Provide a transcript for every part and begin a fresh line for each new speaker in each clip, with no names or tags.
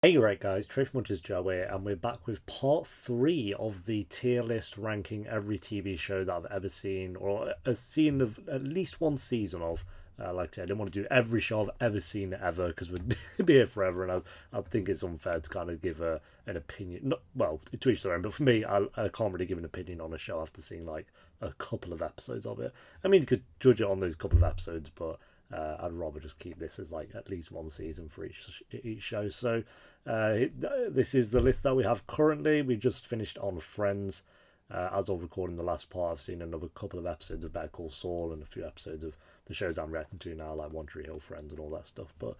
Hey, right, guys, Trish Munch's Joe here, and we're back with part three of the tier list ranking every TV show that I've ever seen, or seen of at least one season of. Like I said, I didn't want to do every show I've ever seen ever because we'd be here forever, and I think it's unfair to kind of give an opinion. Not, well, to each their own, but for me, I can't really give an opinion on a show after seeing like a couple of episodes of it. I mean, you could judge it on those couple of episodes, but I'd rather just keep this as like at least one season for each show. So this is the list that we have currently. We just finished on Friends. As of recording the last part, I've seen another couple of episodes of Better Call Saul and a few episodes of the shows I'm reacting to now, like One Tree Hill, Friends, and all that stuff. But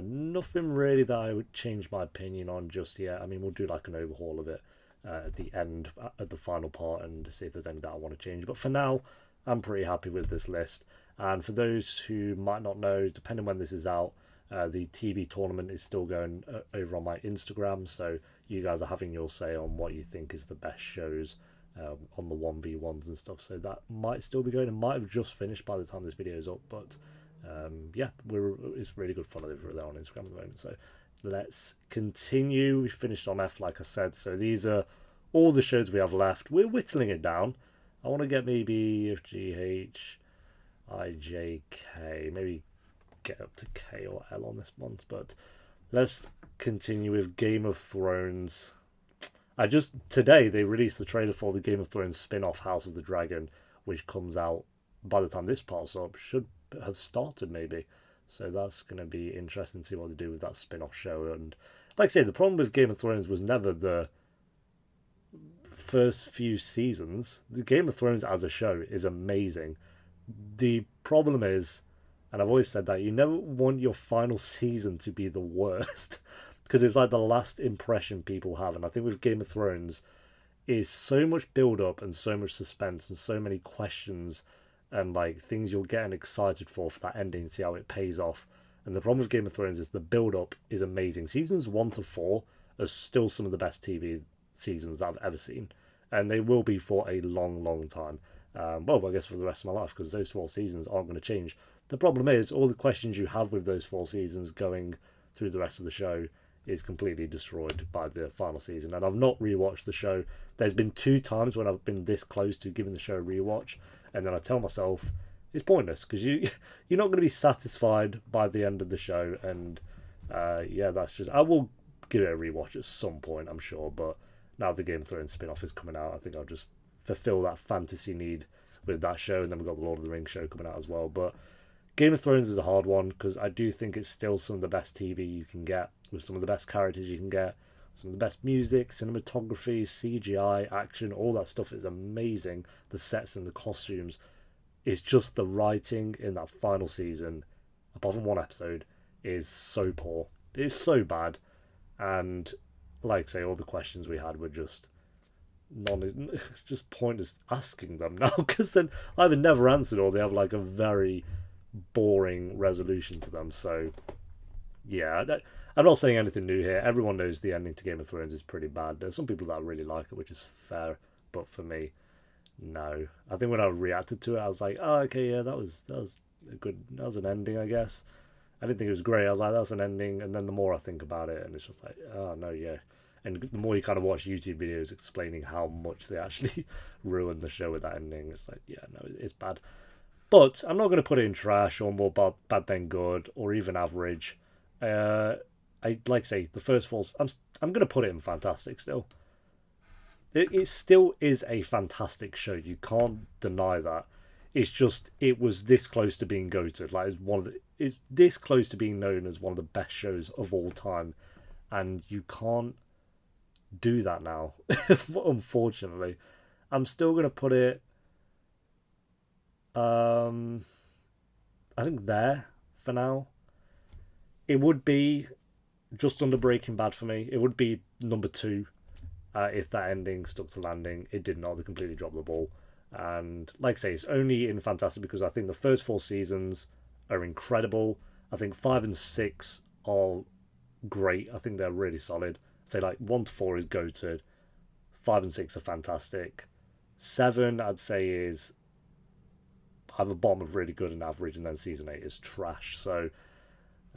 nothing really that I would change my opinion on just yet. I mean, we'll do like an overhaul of it at the end, at the final part, and see if there's anything that I want to change. But for now, I'm pretty happy with this list. And for those who might not know, depending when this is out, the TV tournament is still going over on my Instagram, so you guys are having your say on what you think is the best shows on the 1v1s and stuff. So that might still be going. It might have just finished by the time this video is up, but yeah, it's really good fun over there on Instagram at the moment. So let's continue. We finished on F, like I said. So these are all the shows we have left. We're whittling it down. I want to get maybe F, G, H, I, J, K, maybe get up to K or L on this one, but let's continue with Game of Thrones. Today they released the trailer for the Game of Thrones spin-off House of the Dragon, which comes out by the time this part's up, should have started maybe. So that's going to be interesting to see what they do with that spin-off show. And like I say, the problem with Game of Thrones was never the first few seasons. The Game of Thrones as a show is amazing. The problem is, and I've always said that, you never want your final season to be the worst because it's like the last impression people have. And I think with Game of Thrones is so much build up and so much suspense and so many questions and like things you're getting excited for that ending, see how it pays off. And the problem with Game of Thrones is the build up is amazing. Seasons 1 to 4 are still some of the best TV seasons that I've ever seen, and they will be for a long, long time. Well, I guess for the rest of my life, because those 4 seasons aren't going to change. The problem is all the questions you have with those 4 seasons going through the rest of the show is completely destroyed by the final season. And I've not rewatched the show. There's been 2 times when I've been this close to giving the show a rewatch, and then I tell myself it's pointless because you're not going to be satisfied by the end of the show. And yeah, that's just, I will give it a rewatch at some point, I'm sure. But now the Game of Thrones spin-off is coming out, I think I'll just fulfill that fantasy need with that show. And then we've got the Lord of the Rings show coming out as well. But Game of Thrones is a hard one because I do think it's still some of the best TV you can get, with some of the best characters you can get, some of the best music, cinematography, CGI, action, all that stuff is amazing. The sets and the costumes. It's just the writing in that final season, apart from one episode, is so poor. It's so bad. And like I say, all the questions we had were just it's just pointless asking them now because then either never answered or they have like a very boring resolution to them. So yeah, I'm not saying anything new here. Everyone knows the ending to Game of Thrones is pretty bad. There's some people that really like it, which is fair, but for me, no. I think when I reacted to it, I was like, oh, okay, yeah, that was an ending, I guess. I didn't think it was great. I was like, that's an ending. And then the more I think about it, and it's just like, oh no, yeah. And the more you kind of watch YouTube videos explaining how much they actually ruined the show with that ending, it's like, yeah, no, it's bad. But I'm not going to put it in trash or more bad than good or even average. I like say the first 4. I'm going to put it in fantastic still. It still is a fantastic show. You can't deny that. It's just it was this close to being goated. Like it's this close to being known as one of the best shows of all time, and you can't do that now. Unfortunately, I'm still going to put it. I think there for now. It would be just under Breaking Bad for me. It would be number 2 if that ending stuck to landing. It did not. They completely dropped the ball. And like I say, it's only in fantastic because I think the first 4 seasons are incredible. I think 5 and 6 are great. I think they're really solid. Say like 1 to 4 is goated. 5 and 6 are fantastic. 7 I'd say is either bottom of really good and average, and then season 8 is trash. So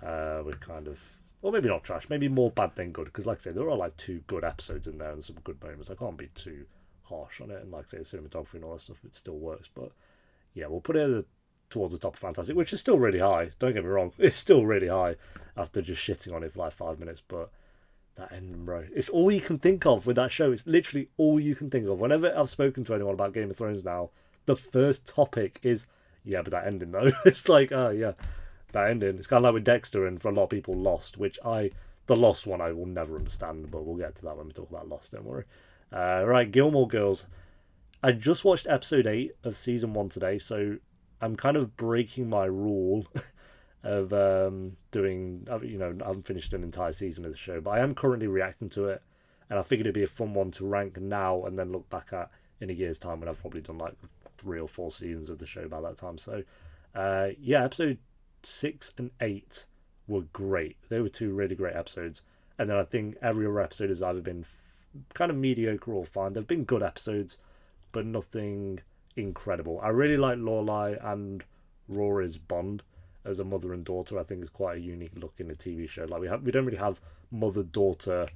we're kind of or maybe not trash, maybe more bad than good. Because like I say, there are like 2 good episodes in there and some good moments. I can't be too harsh on it. And like I say, cinematography and all that stuff, it still works. But yeah, we'll put it towards the top of Fantastic, which is still really high. Don't get me wrong, it's still really high after just shitting on it for like 5 minutes. But that ending, bro, it's all you can think of with that show. It's literally all you can think of. Whenever I've spoken to anyone about Game of Thrones now, the first topic is, yeah, but that ending though. It's like, oh yeah, that ending. It's kind of like with Dexter and for a lot of people Lost, which the Lost one I will never understand, but we'll get to that when we talk about Lost, don't worry. Right, Gilmore Girls. I just watched episode 8 of season 1 today, so I'm kind of breaking my rule of doing, you know, I haven't finished an entire season of the show, but I am currently reacting to it, and I figured it'd be a fun one to rank now and then look back at in a year's time when I've probably done like 3 or 4 seasons of the show by that time. So, yeah, episode 6 and 8 were great. They were 2 really great episodes, and then I think every other episode has either been kind of mediocre or fine. They've been good episodes, but nothing incredible. I really like Lorelai and Rory's bond as a mother and daughter. I think is quite a unique look in the TV show. Like we don't really have mother-daughter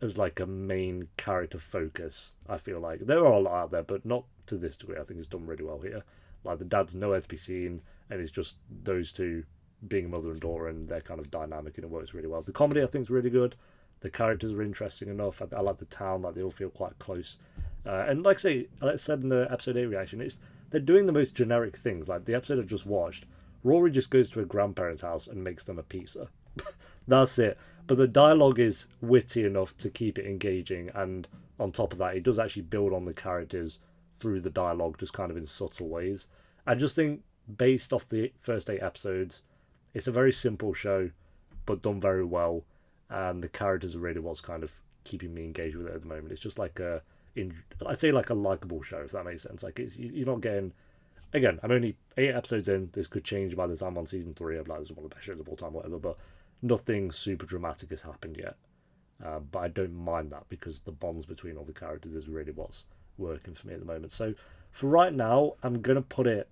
as like a main character focus. I feel like there are a lot out there, but not to this degree. I think it's done really well here. Like the dad's nowhere to be seen, and it's just those 2 being mother and daughter, and they're kind of dynamic, and it works really well. The comedy I think is really good. The characters are interesting enough. I like the town. Like they all feel quite close. And like I said in the episode 8 reaction, they're doing the most generic things. Like the episode I just watched, Rory just goes to her grandparents' house and makes them a pizza. That's it. But the dialogue is witty enough to keep it engaging, and on top of that, it does actually build on the characters through the dialogue, just kind of in subtle ways. I just think, based off the first 8 episodes, it's a very simple show, but done very well, and the characters are really what's kind of keeping me engaged with it at the moment. It's just like I'd say like a likable show, if that makes sense. Like you're not getting. Again, I'm only 8 episodes in. This could change by the time I'm on season 3. I'm like, this is one of the best shows of all time, whatever. But nothing super dramatic has happened yet. But I don't mind that because the bonds between all the characters is really what's working for me at the moment. So for right now, I'm gonna put it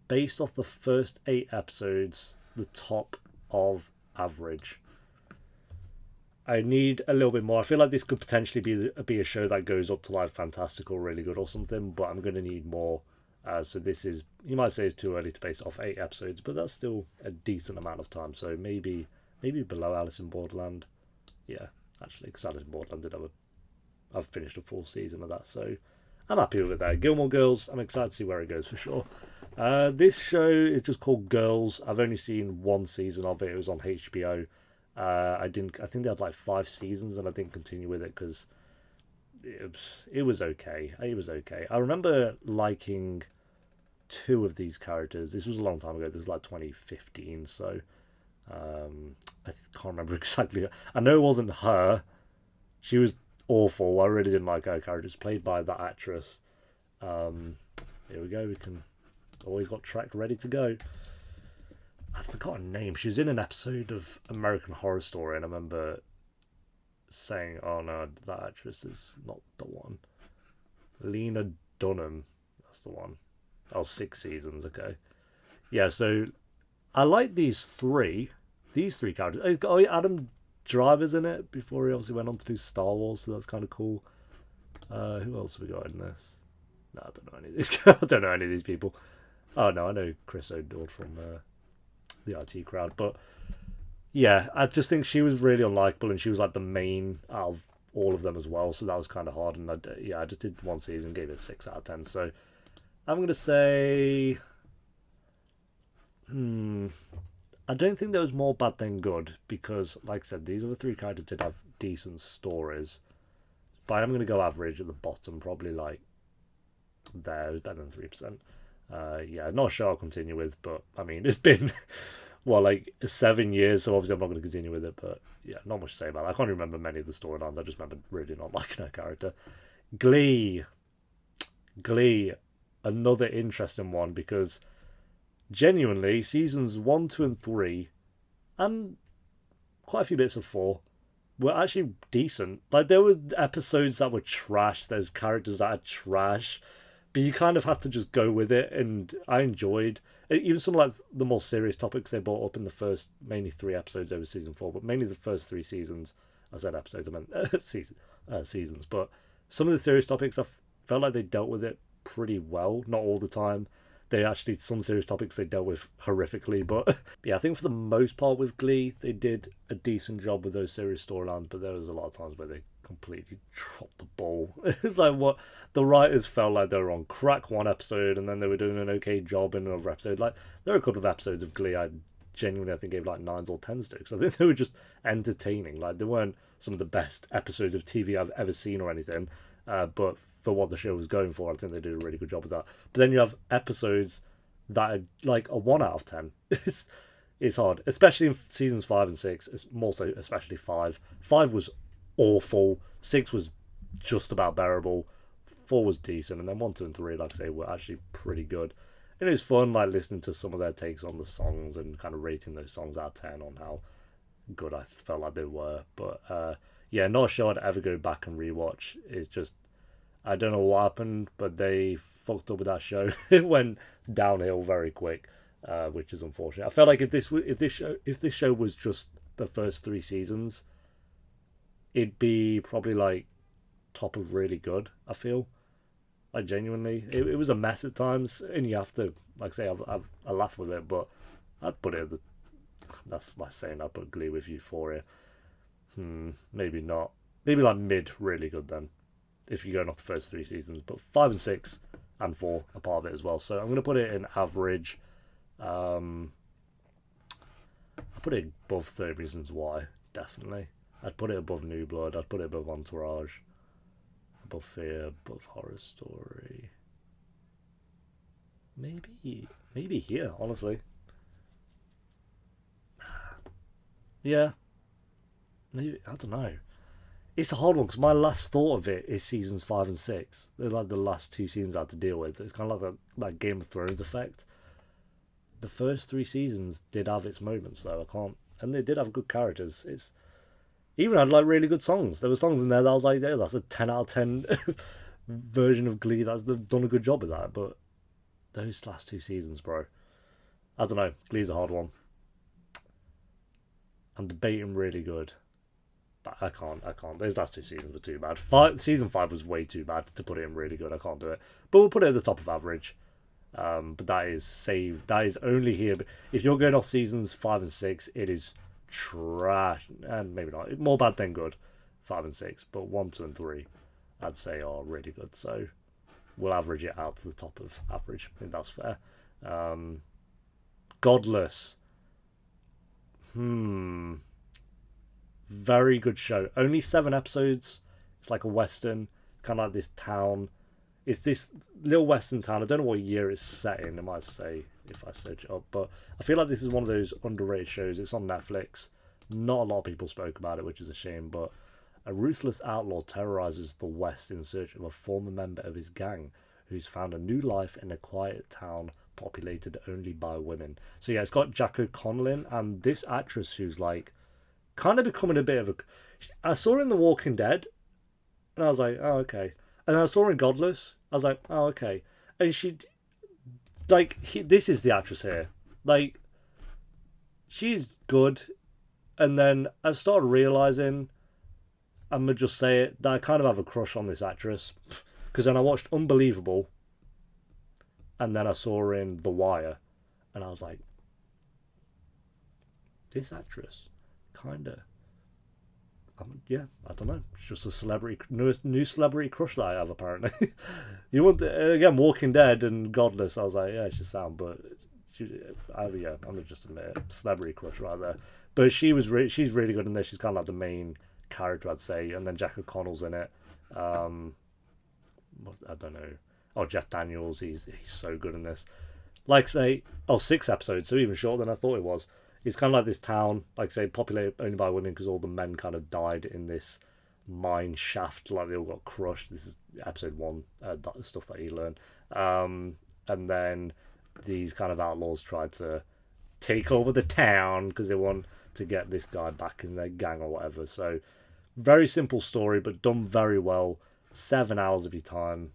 based off the first 8 episodes, the top of average. I need a little bit more. I feel like this could potentially be a show that goes up to like fantastic or really good or something, but I'm going to need more. So this is, you might say it's too early to base off 8 episodes, but that's still a decent amount of time. So maybe below Alice in Borderland. Yeah, actually, because Alice in Borderland I've finished a full season of that, so I'm happy with it there. Gilmore Girls, I'm excited to see where it goes for sure. This show is just called Girls. I've only seen 1 season of it. It was on HBO. I think they had like 5 seasons, and I didn't continue with it because it was okay. It was okay. I remember liking 2 of these characters. This was a long time ago. This was like 2015, so I can't remember exactly. I know it wasn't her. She was awful. I really didn't like her character. It's played by that actress. Here we go. We can always got tracked ready to go. I forgot her name. She was in an episode of American Horror Story, and I remember saying, "Oh no, that actress is not the one." Lena Dunham, that's the one. Oh, 6 seasons. Okay, yeah. So I like these 3 characters. Oh, Adam Driver's in it before he obviously went on to do Star Wars, so that's kind of cool. Who else have we got in this? No, I don't know any of these. I don't know any of these people. Oh no, I know Chris O'Dowd from the IT crowd, but yeah, I just think she was really unlikable, and she was like the main out of all of them as well, so that was kind of hard. And I just did 1 season, gave it a 6 out of 10. So I'm gonna say, I don't think there was more bad than good, because like I said, these other 3 characters did have decent stories, but I'm gonna go average at the bottom, probably like there. It was better than 3%. Yeah, not sure I'll continue with, but I mean, it's been like 7 years, so obviously I'm not going to continue with it. But yeah, not much to say about it. I can't remember many of the storylines. I just remember really not liking her character. Glee, another interesting one, because genuinely seasons 1, 2, and 3, and quite a few bits of 4, were actually decent. Like there were episodes that were trash. There's characters that are trash. but you kind of have to just go with it. And I enjoyed even some like the more serious topics they brought up in the first mainly 3 episodes over season 4, but mainly the first 3 seasons. I said episodes, I meant seasons. But some of the serious topics, I felt like they dealt with it pretty well. Not all the time. They actually, some serious topics they dealt with horrifically. But yeah, I think for the most part with Glee, they did a decent job with those serious storylines. But there was a lot of times where they completely dropped the ball. It's like what the writers felt like they were on crack one episode and then they were doing an okay job in another episode. Like there are a couple of episodes of Glee I genuinely I think gave like 9s or 10s to, because I think they were just entertaining. Like they weren't some of the best episodes of TV I've ever seen or anything, but for what the show was going for, I think they did a really good job of that. But then you have episodes that are like a 1 out of 10. It's hard, especially in seasons 5 and 6. It's more so, especially 5. 5 was awful. 6 was just about bearable. 4 was decent, and then 1, 2, and 3, like I say, were actually pretty good. And it was fun, like listening to some of their takes on the songs and kind of rating those songs out of 10 on how good I felt like they were. But yeah, not a show I'd ever go back and rewatch. It's just, I don't know what happened, but they fucked up with that show. It went downhill very quick, which is unfortunate. I felt like if this show was just the first 3 seasons, it'd be probably like top of really good. I feel like genuinely, it was a mess at times, and you have to, like I say, I laugh with it, but I'd put it. That's like saying I put Glee with Euphoria. Maybe not. Maybe like mid, really good then, if you're going off the first 3 seasons. But 5 and 6 and 4 are part of it as well. So I'm going to put it in average. I put it above 30 Reasons Why, definitely. I'd put it above New Blood. I'd put it above Entourage. Above Fear, above Horror Story. Maybe here, honestly. Yeah. Maybe, I don't know. It's a hard one because my last thought of it is seasons 5 and 6. They're like the last 2 seasons I had to deal with. It's kind of like that Game of Thrones effect. The first 3 seasons did have its moments though. And they did have good characters. It's even had like really good songs. There were songs in there that I was like, yeah, that's a 10 out of 10 version of Glee. They've done a good job of that. But those last 2 seasons, bro, I don't know. Glee's a hard one. I'm debating really good. But I can't. Those last 2 seasons were too bad. Season 5 was way too bad to put it in really good. I can't do it. But we'll put it at the top of average. But that is saved. That is only here. But if you're going off seasons 5 and 6, it is trash. And maybe not. More bad than good. 5 and 6. But 1, 2, and 3, I'd say are really good. So we'll average it out to the top of average. I think that's fair. Godless. Very good show. Only 7 episodes. It's like a western, kind of like this town. It's this little western town. I don't know what year it's set in. I might say if I search it up, but I feel like this is one of those underrated shows. It's on Netflix. Not a lot of people spoke about it, which is a shame. But a ruthless outlaw terrorizes the West in search of a former member of his gang, who's found a new life in a quiet town populated only by women. So yeah, it's got Jack O'Connell and this actress who's like kind of becoming a bit of a... I saw her in The Walking Dead, and I was like, oh, okay. And I saw her in Godless, I was like, oh, okay. And she... Like, this is the actress here. Like, she's good. And then I started realising, I'm going to just say it, that I kind of have a crush on this actress. Because then I watched Unbelievable, and then I saw her in The Wire, and I was like, this actress... kind of, yeah, I don't know. It's just a celebrity, new celebrity crush that I have apparently. You want again, Walking Dead and Godless. I was like, yeah, she's sound, but I'm just admit it, celebrity crush right there. But she's really good in this. She's kind of like the main character, I'd say. And then Jack O'Connell's in it. I don't know. Oh, Jeff Daniels, he's so good in this. Like say, 6 episodes, so even shorter than I thought it was. It's kind of like this town, like I say, populated only by women because all the men kind of died in this mine shaft, like they all got crushed. This is episode 1, stuff that you learn. And then these kind of outlaws tried to take over the town because they want to get this guy back in their gang or whatever. So, very simple story, but done very well. 7 hours of your time.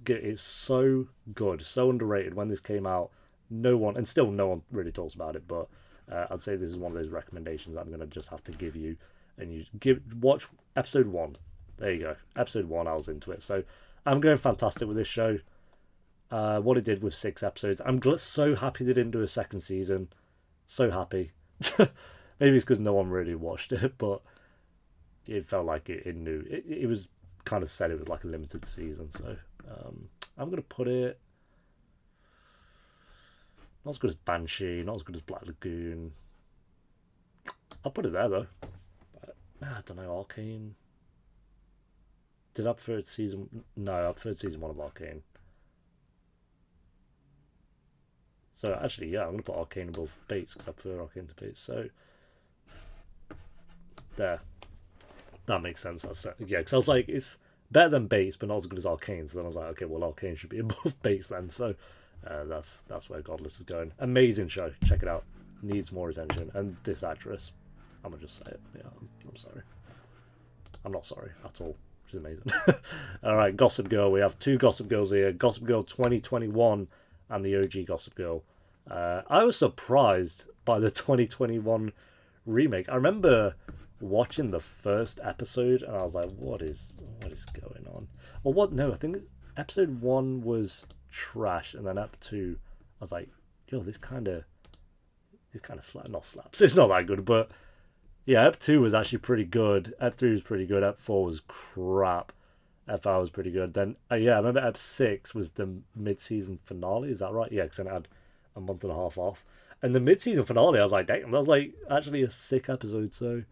It's so good, so underrated. When this came out, no one, and still no one really talks about it, but I'd say this is one of those recommendations I'm going to just have to give you. And watch episode 1. There you go. Episode 1, I was into it. So I'm going fantastic with this show. What it did with 6 episodes. I'm so happy they didn't do a second season. So happy. Maybe it's because no one really watched it, but it felt like it knew. It was kind of said it was like a limited season. So I'm going to put it... Not as good as Banshee, not as good as Black Lagoon. I'll put it there, though. I don't know, Arcane. Did I prefer season... No, I preferred season 1 of Arcane. So, actually, yeah, I'm going to put Arcane above Bates, because I prefer Arcane to Bates. So, there. That makes sense. Yeah, because I was like, it's better than Bates, but not as good as Arcane. So then I was like, okay, well, Arcane should be above Bates then. So, that's where Godless is going. Amazing show. Check it out. Needs more attention. And this actress, I'm gonna just say it. Yeah, I'm sorry. I'm not sorry at all. Which is amazing. All right, Gossip Girl. We have 2 Gossip Girls here. Gossip Girl 2021 and the OG Gossip Girl. I was surprised by the 2021 remake. I remember watching the first episode and I was like, what is going on? Or what? No, I think episode 1 was trash, and then up 2 I was like, yo, this kind of not slaps. It's not that good, but yeah, Ep 2 was actually pretty good. Ep 3 was pretty good. Ep 4 was crap. Ep 5 was pretty good. Then yeah, I remember Ep 6 was the mid-season finale. Is that right? Yeah, because then I had a month and a half off. And the mid-season finale, I was like, damn, that was like actually a sick episode. So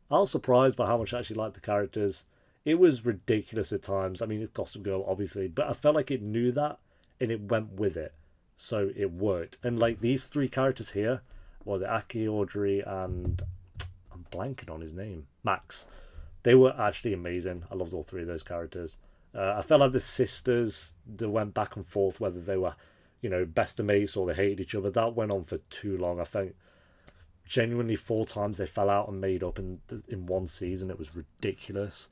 I was surprised by how much I actually liked the characters. It was ridiculous at times. I mean, it's Gossip Girl, obviously, but I felt like it knew that and it went with it. So it worked. And like these 3 characters here, was it Aki, Audrey, and I'm blanking on his name, Max. They were actually amazing. I loved all 3 of those characters. I felt like the sisters that went back and forth, whether they were, best of mates or they hated each other. That went on for too long. I think genuinely 4 times they fell out and made up in one season. It was ridiculous.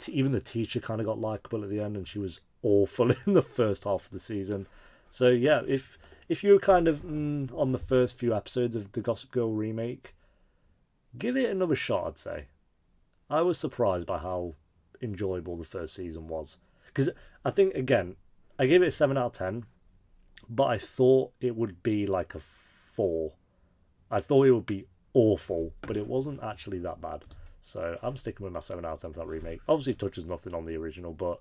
Even the teacher kind of got likable at the end, and she was awful in the first half of the season. So yeah, if you're kind of on the first few episodes of the Gossip Girl remake, give it another shot, I'd say. I was surprised by how enjoyable the first season was. Because I think, again, I gave it a 7 out of 10, but I thought it would be like a 4. I thought it would be awful, but it wasn't actually that bad. So I'm sticking with my 7 out of 10 for that remake. Obviously, it touches nothing on the original, but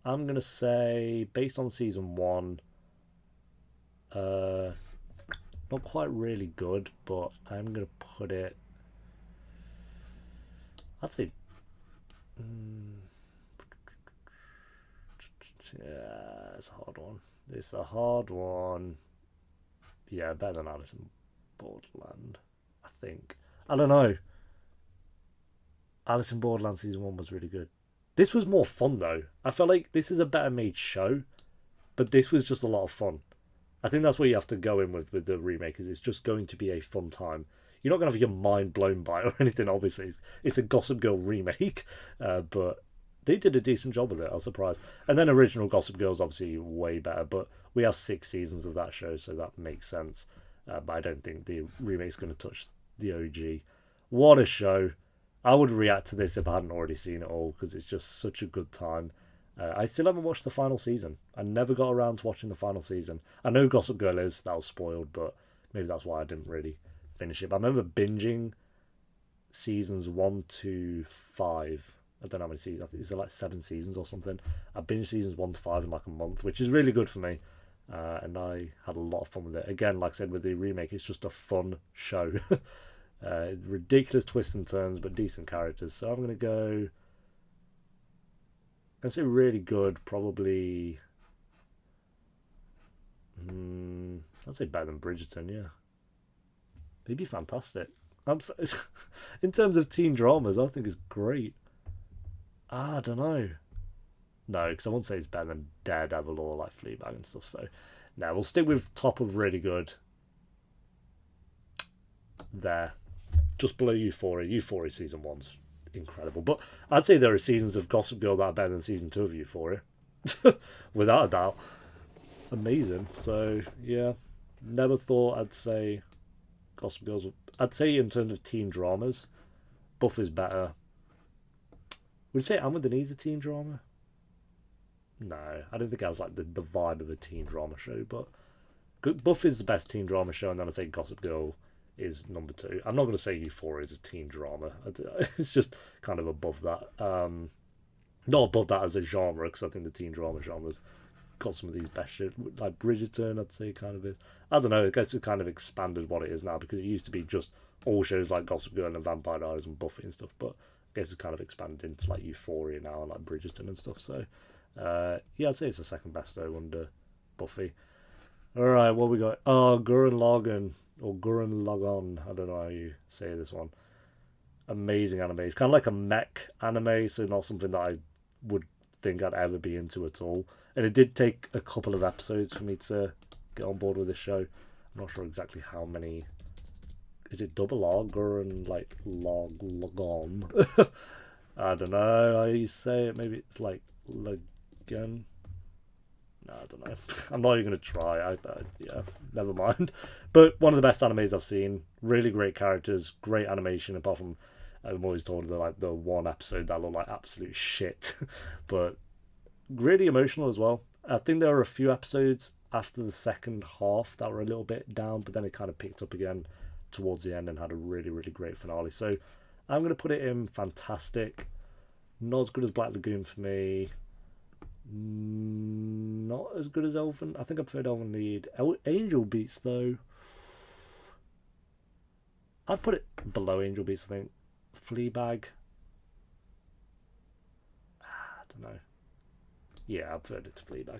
I'm going to say, based on season 1, not quite really good, but I'm going to put it... I'd say... yeah, it's a hard one. It's a hard one. Yeah, better than Alice in Borderland, I think. I don't know. Alice in Borderland season 1 was really good. This was more fun, though. I felt like this is a better made show, but this was just a lot of fun. I think that's what you have to go in with the remake, is it's just going to be a fun time. You're not going to have your mind blown by it or anything, obviously. It's a Gossip Girl remake, but they did a decent job with it. I was surprised. And then original Gossip Girl is obviously way better, but we have 6 seasons of that show, so that makes sense. But I don't think the remake's going to touch the OG. What a show. I would react to this if I hadn't already seen it all, because it's just such a good time. I still haven't watched the final season. I never got around to watching the final season. I know Gossip Girl is, that was spoiled, but maybe that's why I didn't really finish it. But I remember binging seasons 1 to 5. I don't know how many seasons. I think it's like 7 seasons or something. I binged seasons 1 to 5 in like a month, which is really good for me. And I had a lot of fun with it. Again, like I said, with the remake, it's just a fun show. Ridiculous twists and turns, but decent characters. So I'm going to go... I'd say really good, probably... I'd say better than Bridgerton, yeah. Maybe fantastic. In terms of teen dramas, I think it's great. I don't know. No, because I won't say it's better than Daredevil or like Fleabag and stuff. So, no, we'll stick with top of really good. There. Just below Euphoria. Euphoria season 1's incredible. But I'd say there are seasons of Gossip Girl that are better than season 2 of Euphoria. without a doubt. Amazing. So yeah, never thought I'd say Gossip Girls. I'd say in terms of teen dramas, Buffy's better. Would you say Amadeni's a teen drama? No, I don't think it has like the vibe of a teen drama show. But Buffy's the best teen drama show, and then I'd say Gossip Girl is number 2. I'm not going to say Euphoria is a teen drama. It's just kind of above that. Not above that as a genre, because I think the teen drama genre's got some of these best shit. Like Bridgerton, I'd say kind of is. I don't know, I guess it's kind of expanded what it is now, because it used to be just all shows like Gossip Girl and Vampire Diaries and Buffy and stuff, but I guess it's kind of expanded into like Euphoria now and like Bridgerton and stuff. So yeah, I'd say it's the second best though under Buffy. Alright, what we got? Oh, Gurren Lagann, or Gurren Lagann, I don't know how you say this one. Amazing anime. It's kind of like a mech anime, so not something that I would think I'd ever be into at all. And it did take a couple of episodes for me to get on board with this show. I'm not sure exactly how many. Is it double R? Gurren, like, Lagann? I don't know how you say it. Maybe it's like lagann. No, I don't know. I'm not even going to try. Yeah, never mind. But one of the best animes I've seen. Really great characters, great animation, apart from I'm always told that the one episode that looked like absolute shit. But really emotional as well. I think there were a few episodes after the second half that were a little bit down, but then it kind of picked up again towards the end and had a really, really great finale. So I'm going to put it in fantastic. Not as good as Black Lagoon for me. Not as good as Elven. I think I preferred Elven Lied. Angel Beats though, I'd put it below Angel Beats. I think Fleabag. I don't know. Yeah, I preferred it to Fleabag.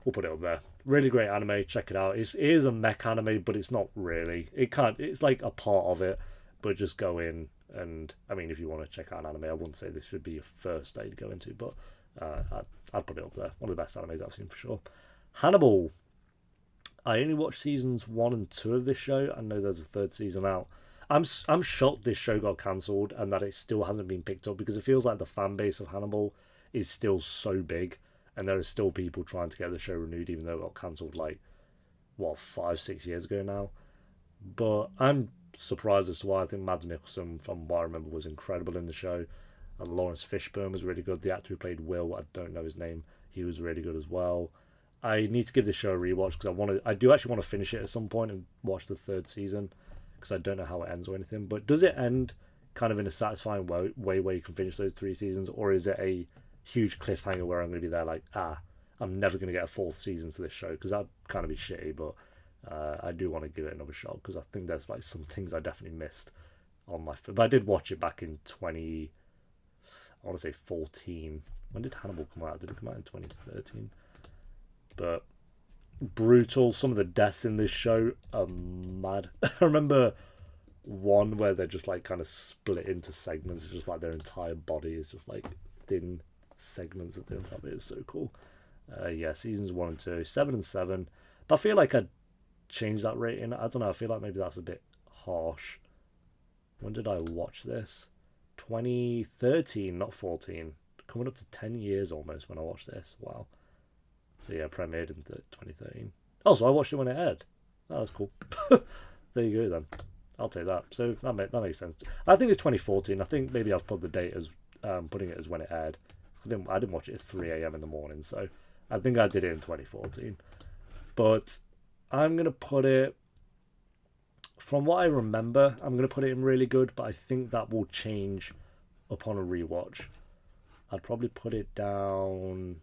We'll put it up there. Really great anime. Check it out. It is a mech anime, but it's not really. It can't. It's like a part of it, but just go in and I mean, if you want to check out an anime, I wouldn't say this should be your first day to go into, but I'd put it up there. One of the best animes I've seen for sure. Hannibal. I only watched seasons 1 and 2 of this show. I know there's a third season out. I'm shocked this show got cancelled and that it still hasn't been picked up, because it feels like the fan base of Hannibal is still so big and there are still people trying to get the show renewed even though it got cancelled like, 5-6 years ago now. But I'm surprised as to why. I think Mads Mikkelsen, from what I remember, was incredible in the show. And Lawrence Fishburne was really good. The actor who played Will, I don't know his name, he was really good as well. I need to give this show a rewatch because I do actually want to finish it at some point and watch the third season, because I don't know how it ends or anything. But does it end kind of in a satisfying way where you can finish those 3 seasons, or is it a huge cliffhanger where I'm going to be there like, I'm never going to get a 4th season to this show, because that'd kind of be shitty. But I do want to give it another shot, because I think there's like some things I definitely missed on my. But I did watch it back in 14. When did Hannibal come out? Did it come out in 2013? But brutal. Some of the deaths in this show are mad. I remember one where they're just like kind of split into segments. It's just like their entire body is just like thin segments at the end of it. It's so cool. Yeah, seasons 1 and 2, 7 and 7. But I feel like I'd change that rating. I don't know. I feel like maybe that's a bit harsh. When did I watch this? 2013, not 14. Coming up to 10 years almost when I watched this. Wow. So yeah, premiered in 2013. Oh, so I watched it when it aired. Oh, that's cool. There you go then. I'll take that. So that makes sense. I think it's 2014. I think maybe I've put the date as putting it as when it aired. I didn't watch it at 3 a.m. in the morning, so I think I did it in 2014. But I'm gonna put it, from what I remember, I'm gonna put it in really good. But I think that will change upon a rewatch. I'd probably put it down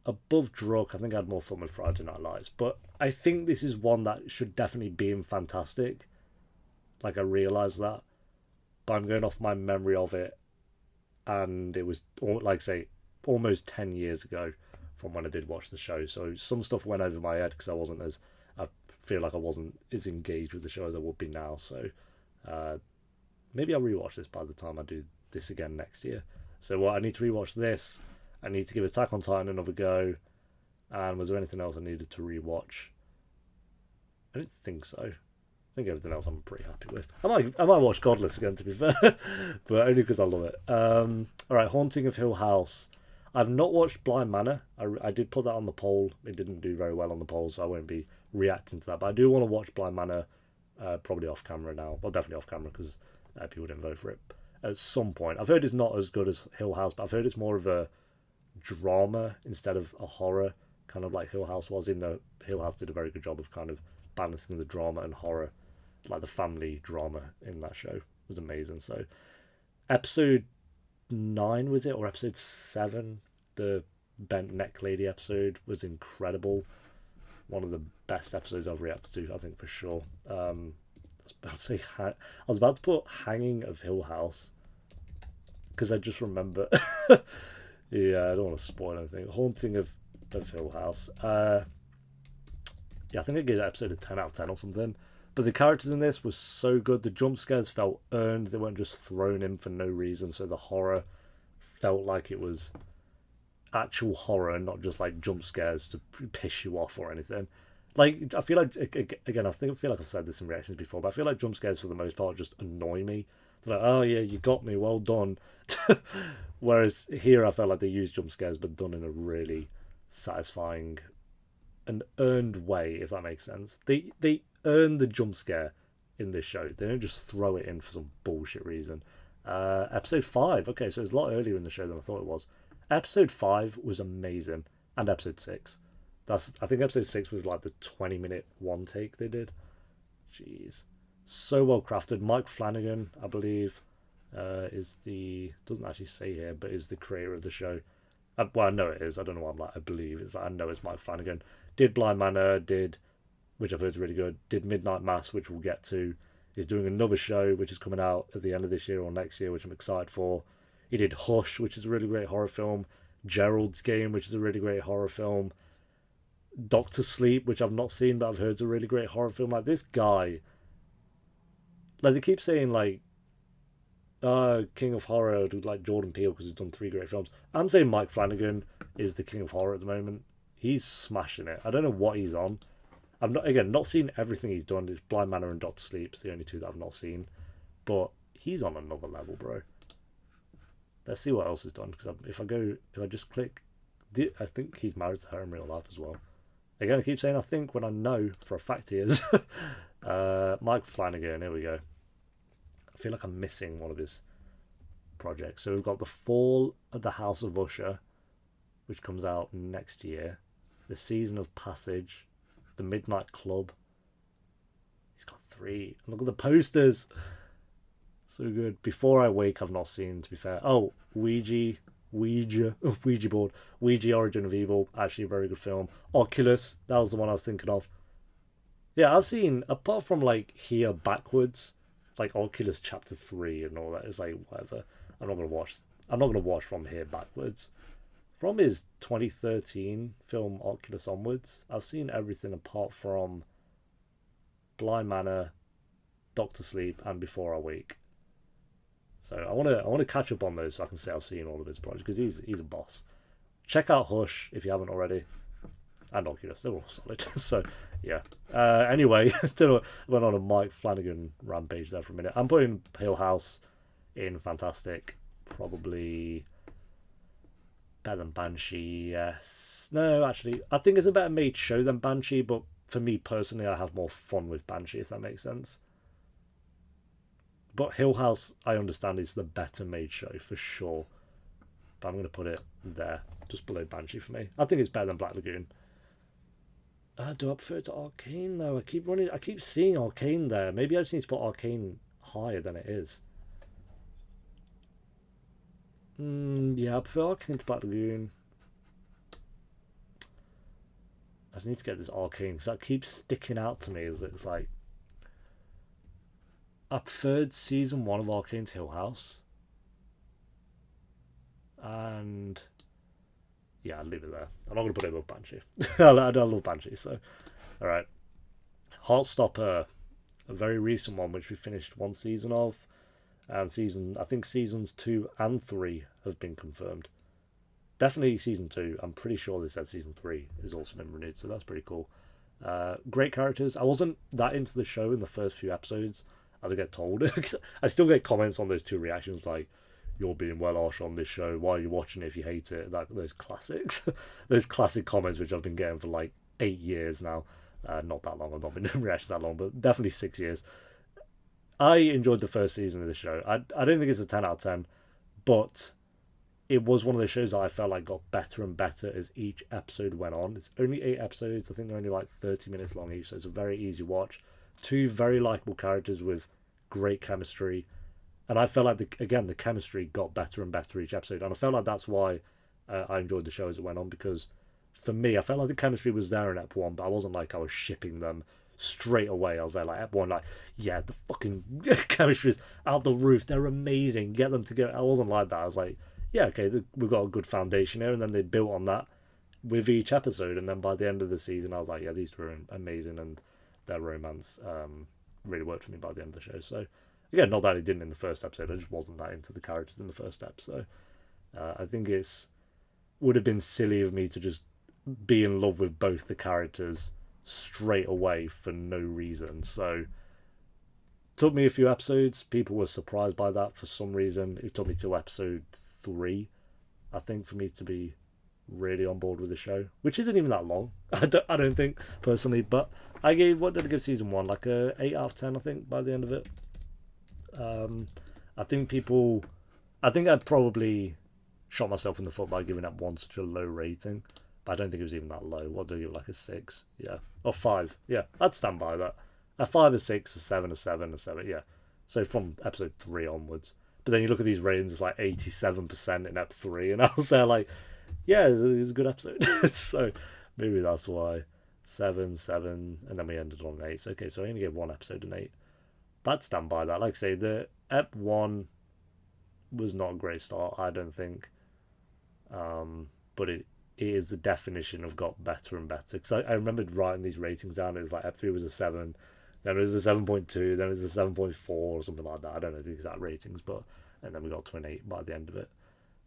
above Druk. I think I had more fun with Friday Night Lights, but I think this is one that should definitely be in Fantastic. Like, I realise that, but I'm going off my memory of it, and it was, like I say, almost 10 years ago from when I did watch the show. So some stuff went over my head because I feel like I wasn't as engaged with the show as I would be now. So maybe I'll rewatch this by the time I do this again next year. So I need to rewatch this. I need to give Attack on Titan another go. And was there anything else I needed to rewatch? I don't think so. I think everything else I'm pretty happy with. I might watch Godless again, to be fair, but only because I love it. All right, Haunting of Hill House. I've not watched Blind Manor. I did put that on the poll. It didn't do very well on the poll, so I won't be reacting to that. But I do want to watch Blind Manor, probably off camera now. Well, definitely off camera because people didn't vote for it at some point. I've heard it's not as good as Hill House, but I've heard it's more of a drama instead of a horror, kind of like Hill House was. In the Hill House did a very good job of kind of balancing the drama and horror, like the family drama in that show was amazing. So episode 9 was it, or episode 7, the bent neck lady episode was incredible. One of the best episodes I've reacted to, I think, for sure. I was about to put Hanging of Hill House because I just remember yeah, I don't want to spoil anything. Haunting of Hill House. Yeah, I think I gave that episode a 10 out of 10 or something. But the characters in this were so good. The jump scares felt earned. They weren't just thrown in for no reason. So the horror felt like it was actual horror, not just like jump scares to piss you off or anything. Like, I feel like, again, I feel like I've said this in reactions before, but I feel like jump scares for the most part just annoy me. They're like, oh yeah, you got me, well done. Whereas here I felt like they used jump scares but done in a really satisfying and earned way, if that makes sense. They earn the jump scare in this show. They don't just throw it in for some bullshit reason. Episode 5, okay, so it's a lot earlier in the show than I thought it was. Episode 5 was amazing, and episode 6. I think episode 6 was like the 20-minute one take they did. Jeez, so well crafted. Mike Flanagan, I believe, is doesn't actually say here, but is the creator of the show. Well, I know it is. I don't know why I'm like I believe. It's like I know it's Mike Flanagan. Did Blind Manor, which I've heard is really good. Did Midnight Mass, which we'll get to. He's doing another show which is coming out at the end of this year or next year, which I'm excited for. He did Hush, which is a really great horror film. Gerald's Game, which is a really great horror film. Doctor Sleep, which I've not seen, but I've heard is a really great horror film. Like, this guy, like, they keep saying, like, King of Horror, like Jordan Peele, because he's done 3 great films. I'm saying Mike Flanagan is the King of Horror at the moment. He's smashing it. I don't know what he's on. I've not seen everything he's done. It's Blind Manor and Doctor Sleep. It's the only 2 that I've not seen. But he's on another level, bro. Let's see what else he's done. Because if I just click, I think he's married to her in real life as well. Again, I keep saying I think when I know for a fact he is. Mike Flanagan, here we go. I feel like I'm missing one of his projects. So we've got The Fall of the House of Usher, which comes out next year. The Season of Passage. The Midnight Club. He's got 3. Look at the posters. So good. Before I Wake, I've not seen, to be fair. Oh, Ouija board. Ouija Origin of Evil. Actually a very good film. Oculus. That was the one I was thinking of. Yeah, I've seen, apart from like here backwards, like Oculus Chapter 3 and all that, it's like whatever. I'm not gonna watch from here backwards. From his 2013 film Oculus onwards, I've seen everything apart from Blind Manor, Doctor Sleep, and Before I Wake. So I want to catch up on those so I can say I've seen all of his projects, because he's a boss. Check out Hush if you haven't already, and Oculus. They're all solid. So yeah. Anyway, went on a Mike Flanagan rampage there for a minute. I'm putting Hill House in fantastic. Probably better than Banshee, yes. No, actually, I think it's a better made show than Banshee, but for me personally, I have more fun with Banshee, if that makes sense. But Hill House, I understand, is the better made show, for sure. But I'm going to put it there, just below Banshee for me. I think it's better than Black Lagoon. Do I prefer it to Arcane, though? I keep seeing Arcane there. Maybe I just need to put Arcane higher than it is. Yeah, I prefer Arcane to Black Lagoon. I just need to get this Arcane, because that keeps sticking out to me. It's like, I preferred season 1 of Arcane's Hill House. And yeah, I'll leave it there. I'm not going to put it above Banshee. I love Banshee, so. Alright. Heartstopper, a very recent one, which we finished 1 season of. And I think seasons 2 and 3 have been confirmed. Definitely season 2. I'm pretty sure they said season 3 has also been renewed, so that's pretty cool. Great characters. I wasn't that into the show in the first few episodes, as I get told. I still get comments on those 2 reactions like, you're being well harsh on this show. Why are you watching it if you hate it? Like those classics, those classic comments which I've been getting for like 8 years now. Not that long. I've not been doing reactions that long, but definitely 6 years. I enjoyed the first season of the show. I don't think it's a 10 out of 10, but it was one of those shows that I felt like got better and better as each episode went on. It's only 8 episodes. I think they're only like 30 minutes long each, so it's a very easy watch. 2 very likable characters with great chemistry. And I felt like, the chemistry got better and better each episode. And I felt like that's why I enjoyed the show as it went on, because for me, I felt like the chemistry was there in Ep 1, but I wasn't like I was shipping them straight away. I was there like Ep 1, like, yeah, the fucking chemistry is out the roof. They're amazing. Get them together. I wasn't like that. I was like, yeah, okay, we've got a good foundation here. And then they built on that with each episode. And then by the end of the season, I was like, yeah, these two are amazing. And their romance really worked for me by the end of the show. So, again, not that it didn't in the first episode. I just wasn't that into the characters in the first episode. I think would have been silly of me to just be in love with both the characters straight away for no reason. So took me a few episodes. People were surprised by that for some reason. It took me to episode 3, I think, for me to be really on board with the show, which isn't even that long. I don't think personally, but what did I give season 1? Like a 8 out of 10, I think, by the end of it. I think I'd probably shot myself in the foot by giving Ep 1 such a low rating. But I don't think it was even that low. What do you give, like a 6? Yeah. Or 5. Yeah, I'd stand by that. A 5, a 6, a 7, a 7, a 7, yeah. So from episode 3 onwards. But then you look at these ratings, it's like 87% in Ep 3, and I was there like, yeah, it was a good episode. So maybe that's why. 7, 7, and then we ended on an 8. So, okay, so I only gave one episode an 8. But I'd stand by that. Like I say, the Ep 1 was not a great start, I don't think. But it is the definition of got better and better. Because I remembered writing these ratings down. It was like Ep 3 was a 7, then it was a 7.2, then it was a 7.4 or something like that. I don't know the exact ratings, but and then we got to an 8 by the end of it.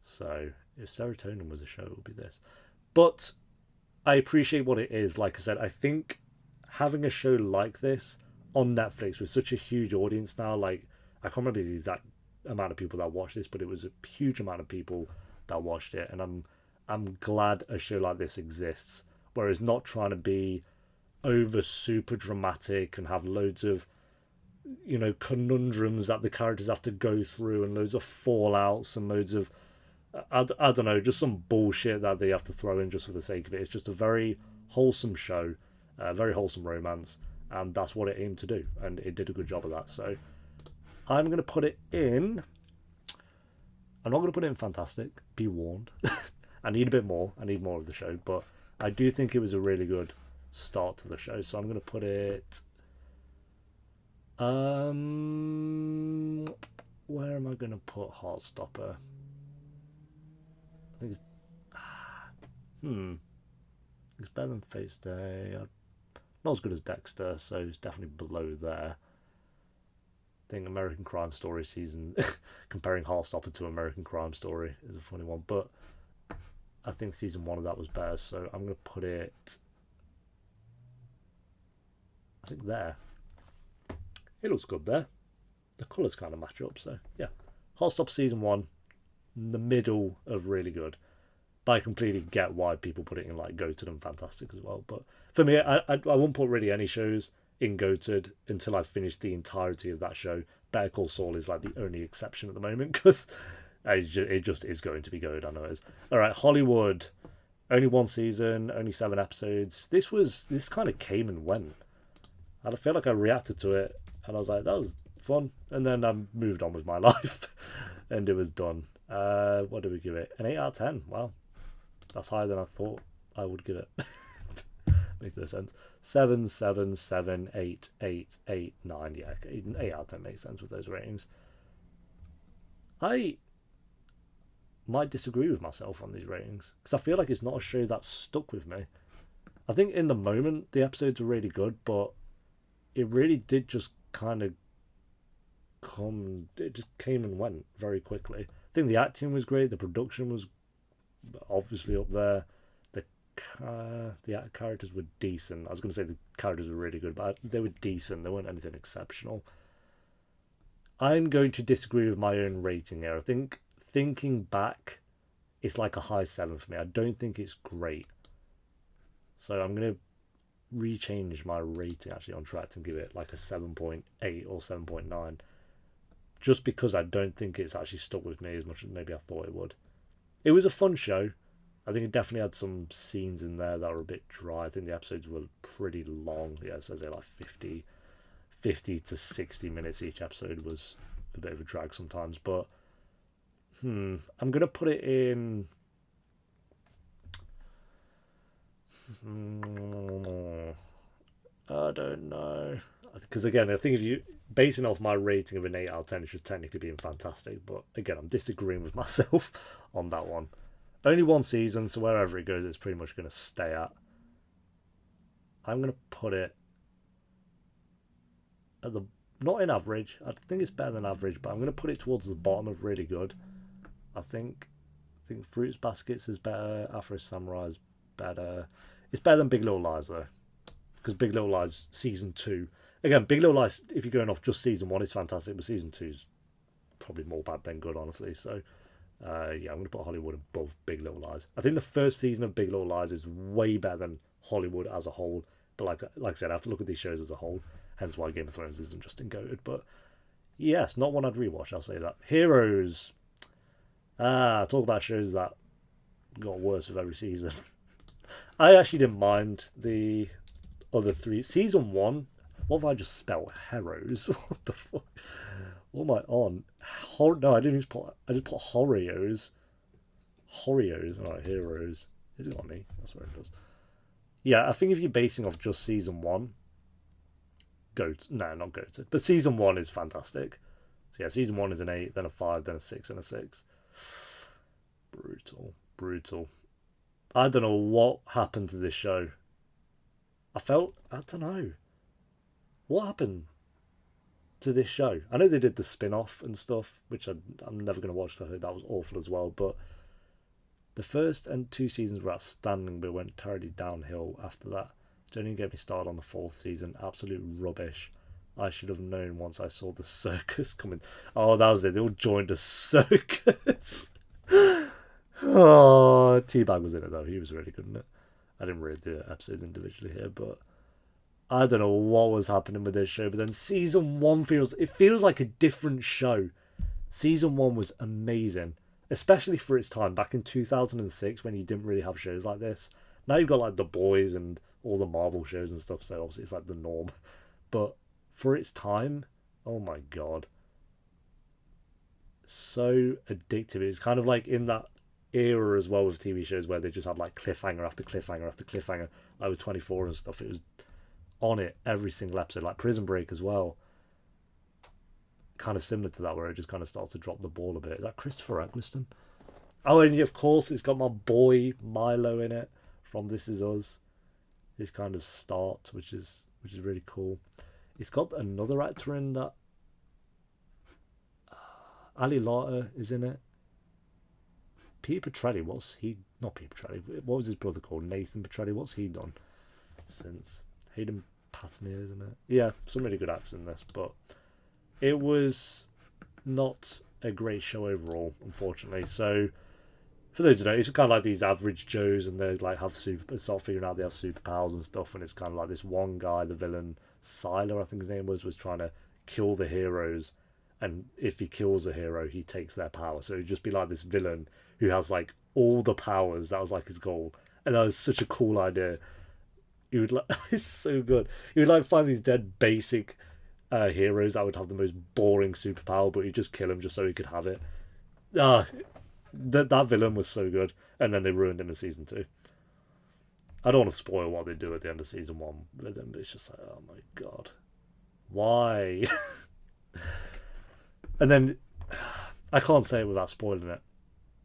So if Serotonin was a show, it would be this. But I appreciate what it is. Like I said, I think having a show like this on Netflix with such a huge audience now, like I can't remember the exact amount of people that watched this, but it was a huge amount of people that watched it, and I'm glad a show like this exists, where it's not trying to be over super dramatic and have loads of, conundrums that the characters have to go through and loads of fallouts and loads of, I don't know, just some bullshit that they have to throw in just for the sake of it. It's just a very wholesome show, very wholesome romance, and that's what it aimed to do, and it did a good job of that. So I'm going to put it in, I'm not going to put it in fantastic, be warned. I need a bit more. I need more of the show, but I do think it was a really good start to the show. So I'm going to put it. Where am I going to put Heartstopper? I think it's better than Face Day. Not as good as Dexter, so it's definitely below there. I think American Crime Story season, comparing Heartstopper to American Crime Story is a funny one, but I think season 1 of that was better, so I'm going to put it, I think there. It looks good there. The colours kind of match up, so yeah. Heartstopper season 1, in the middle of really good. But I completely get why people put it in like Goated and Fantastic as well. But for me, I won't put really any shows in Goated until I've finished the entirety of that show. Better Call Saul is like the only exception at the moment, because it just is going to be good. I know it is. All right, Hollywood. Only 1 season, only 7 episodes. This kind of came and went. And I feel like I reacted to it, and I was like, that was fun. And then I moved on with my life, and it was done. What did we give it? An 8 out of 10. Wow, that's higher than I thought I would give it. Makes no sense. 7, 7, 7, 8, 8, 8, 9. Yeah, 8 out of 10 makes sense with those ratings. I might disagree with myself on these ratings, because I feel like it's not a show that stuck with me. I think in the moment the episodes were really good, but it really did just kind of it just came and went very quickly. I think the acting was great, the production was obviously up there, the characters were decent. I was going to say the characters were really good, but they were decent. They weren't anything exceptional. I'm going to disagree with my own rating here. I think thinking back, it's like a high 7 for me. I don't think it's great. So I'm going to rechange my rating actually on track and give it like a 7.8 or 7.9. Just because I don't think it's actually stuck with me as much as maybe I thought it would. It was a fun show. I think it definitely had some scenes in there that were a bit dry. I think the episodes were pretty long. Yeah, it says they're like 50 to 60 minutes each episode. Was a bit of a drag sometimes. But I'm going to put it in... I don't know. Because again, I think if you... Basing off my rating of an 8 out of 10, it should technically be fantastic. But again, I'm disagreeing with myself on that one. Only one season, so wherever it goes, it's pretty much going to stay at. I'm going to put it at the... Not in average. I think it's better than average, but I'm going to put it towards the bottom of really good. I think Fruits Baskets is better. Afro Samurai is better. It's better than Big Little Lies, though. Because Big Little Lies, Season 2... Again, Big Little Lies, if you're going off just Season 1, it's fantastic, but Season 2 is probably more bad than good, honestly. So... yeah, I'm going to put Hollywood above Big Little Lies. I think the first season of Big Little Lies is way better than Hollywood as a whole. But like I said, I have to look at these shows as a whole. Hence why Game of Thrones isn't just goated. But yes, not one I'd rewatch, I'll say that. Heroes. Talk about shows that got worse with every season. I actually didn't mind the other three. Season 1, what have I just spelled? Heroes? What the fuck? What am I on? No, I didn't just put... I just put Horios. Horios. Alright, Heroes. Is it on me? That's where it does. Yeah, I think if you're basing off just Season 1... No, not goated. But Season 1 is fantastic. So yeah, Season 1 is an 8, then a 5, then a 6, and a 6. Brutal. I don't know what happened to this show. I don't know. What happened to this show? I know they did the spin-off and stuff, which I'm never going to watch, so I heard that was awful as well, but the first and 2 seasons were outstanding, but went terribly downhill after that. Don't even get me started on the 4th season. Absolute rubbish. I should have known once I saw the circus coming. Oh, that was it. They all joined a circus. Oh, T-Bag was in it, though. He was really good in it. I didn't read the episodes individually here, but I don't know what was happening with this show. But then Season 1 feels like a different show. Season 1 was amazing, especially for its time, back in 2006, when you didn't really have shows like this. Now you've got like The Boys and all the Marvel shows and stuff, so obviously it's like the norm. But for its time, oh my god, so addictive. It's kind of like in that era as well with TV shows where they just have like cliffhanger after cliffhanger after cliffhanger, like with 24 and stuff. It was on it every single episode, like Prison Break as well. Kind of similar to that, where it just kind of starts to drop the ball a bit. Is that Christopher Eccleston? Oh, and of course it's got my boy Milo in it from This Is Us. His kind of start, which is really cool. It's got another actor in that. Ali Larter is in it. Peter Petrelli, not Peter Petrelli, what was his brother called? Nathan Petrelli. What's he done since? Hayden Panettiere, isn't it? Yeah, some really good actors in this, but it was not a great show overall, unfortunately. So, for those who know, it's kind of like these average Joes, and they like start figuring out they have superpowers and stuff, and it's kind of like this one guy, the villain, Siler, I think his name was trying to kill the heroes, and if he kills a hero, he takes their power. So it'd just be like this villain who has like all the powers. That was like his goal, and that was such a cool idea. He would like it's so good. He would like find these dead basic heroes that would have the most boring superpower, but he'd just kill him just so he could have it. That villain was so good, and then they ruined him in Season 2. I don't want to spoil what they do at the end of Season 1 with him, but it's just like, oh my god, why? And then I can't say it without spoiling it.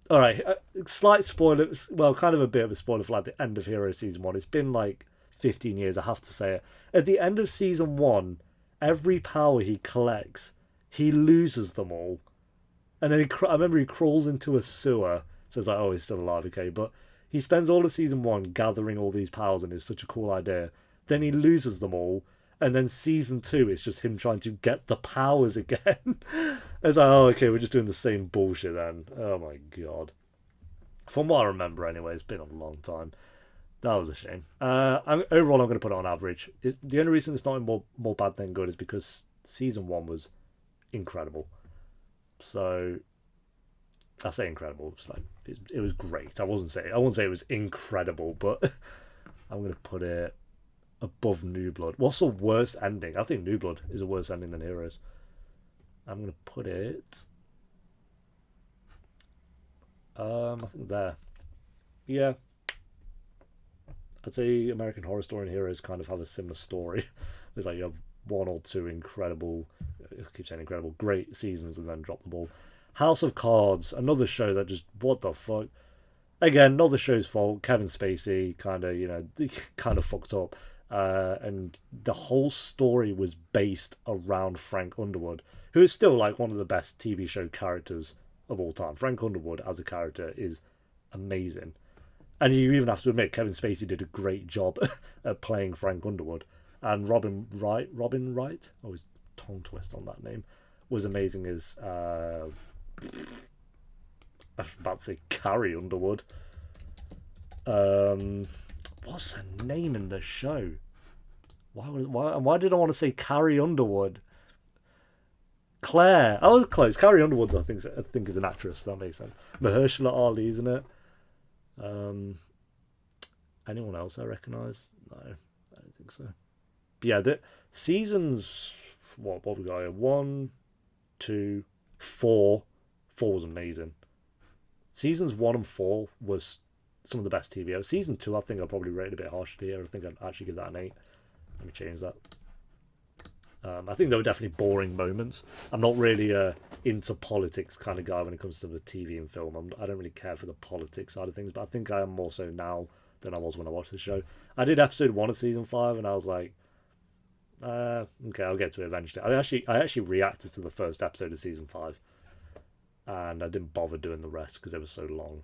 Alright, slight spoiler, well, kind of a bit of a spoiler for like the end of Hero Season 1. It's been like 15 years, I have to say it. At the end of Season 1, every power he collects, he loses them all. And then I remember he crawls into a sewer. So it's like, oh, he's still alive, okay. But he spends all of Season 1 gathering all these powers, and it's such a cool idea. Then he loses them all. And then Season 2, it's just him trying to get the powers again. It's like, oh, okay, we're just doing the same bullshit then. Oh my god. From what I remember, anyway, it's been a long time. That was a shame. Overall, I'm going to put it on average. The only reason it's not more bad than good is because season 1 was incredible. So I say incredible. It's like it was great. I wouldn't say it was incredible, but I'm going to put it above New Blood. What's the worst ending? I think New Blood is a worse ending than Heroes. I'm going to put it. I think there. Yeah. I'd say American Horror Story and Heroes kind of have a similar story. It's like you have one or two incredible, I keep saying incredible, great seasons and then drop the ball. House of Cards, another show that just, what the fuck? Again, not the show's fault. Kevin Spacey kind of fucked up. And the whole story was based around Frank Underwood, who is still like one of the best TV show characters of all time. Frank Underwood as a character is amazing. And you even have to admit, Kevin Spacey did a great job at playing Frank Underwood. And Robin Wright, always tongue twist on that name, was amazing as, I was about to say Carrie Underwood. What's her name in the show? Why did I want to say Carrie Underwood? Claire. I was close. Carrie Underwood, I think is an actress. That makes sense. Mahershala Ali, isn't it? Anyone else I recognise? No, I don't think so. But yeah, the seasons. What we got here? 1, 2, 4. 4 was amazing. Seasons 1 and 4 was some of the best TV. Season 2, I think I probably rated a bit harshly here. I think I'd actually give that an 8. Let me change that. I think there were definitely boring moments. I'm not really into politics kind of guy when it comes to the TV and film. I don't really care for the politics side of things, but I think I am more so now than I was when I watched the show. I did episode 1 of season 5, and I was like, okay, I'll get to it eventually. I actually reacted to the first episode of season 5, and I didn't bother doing the rest because it was so long.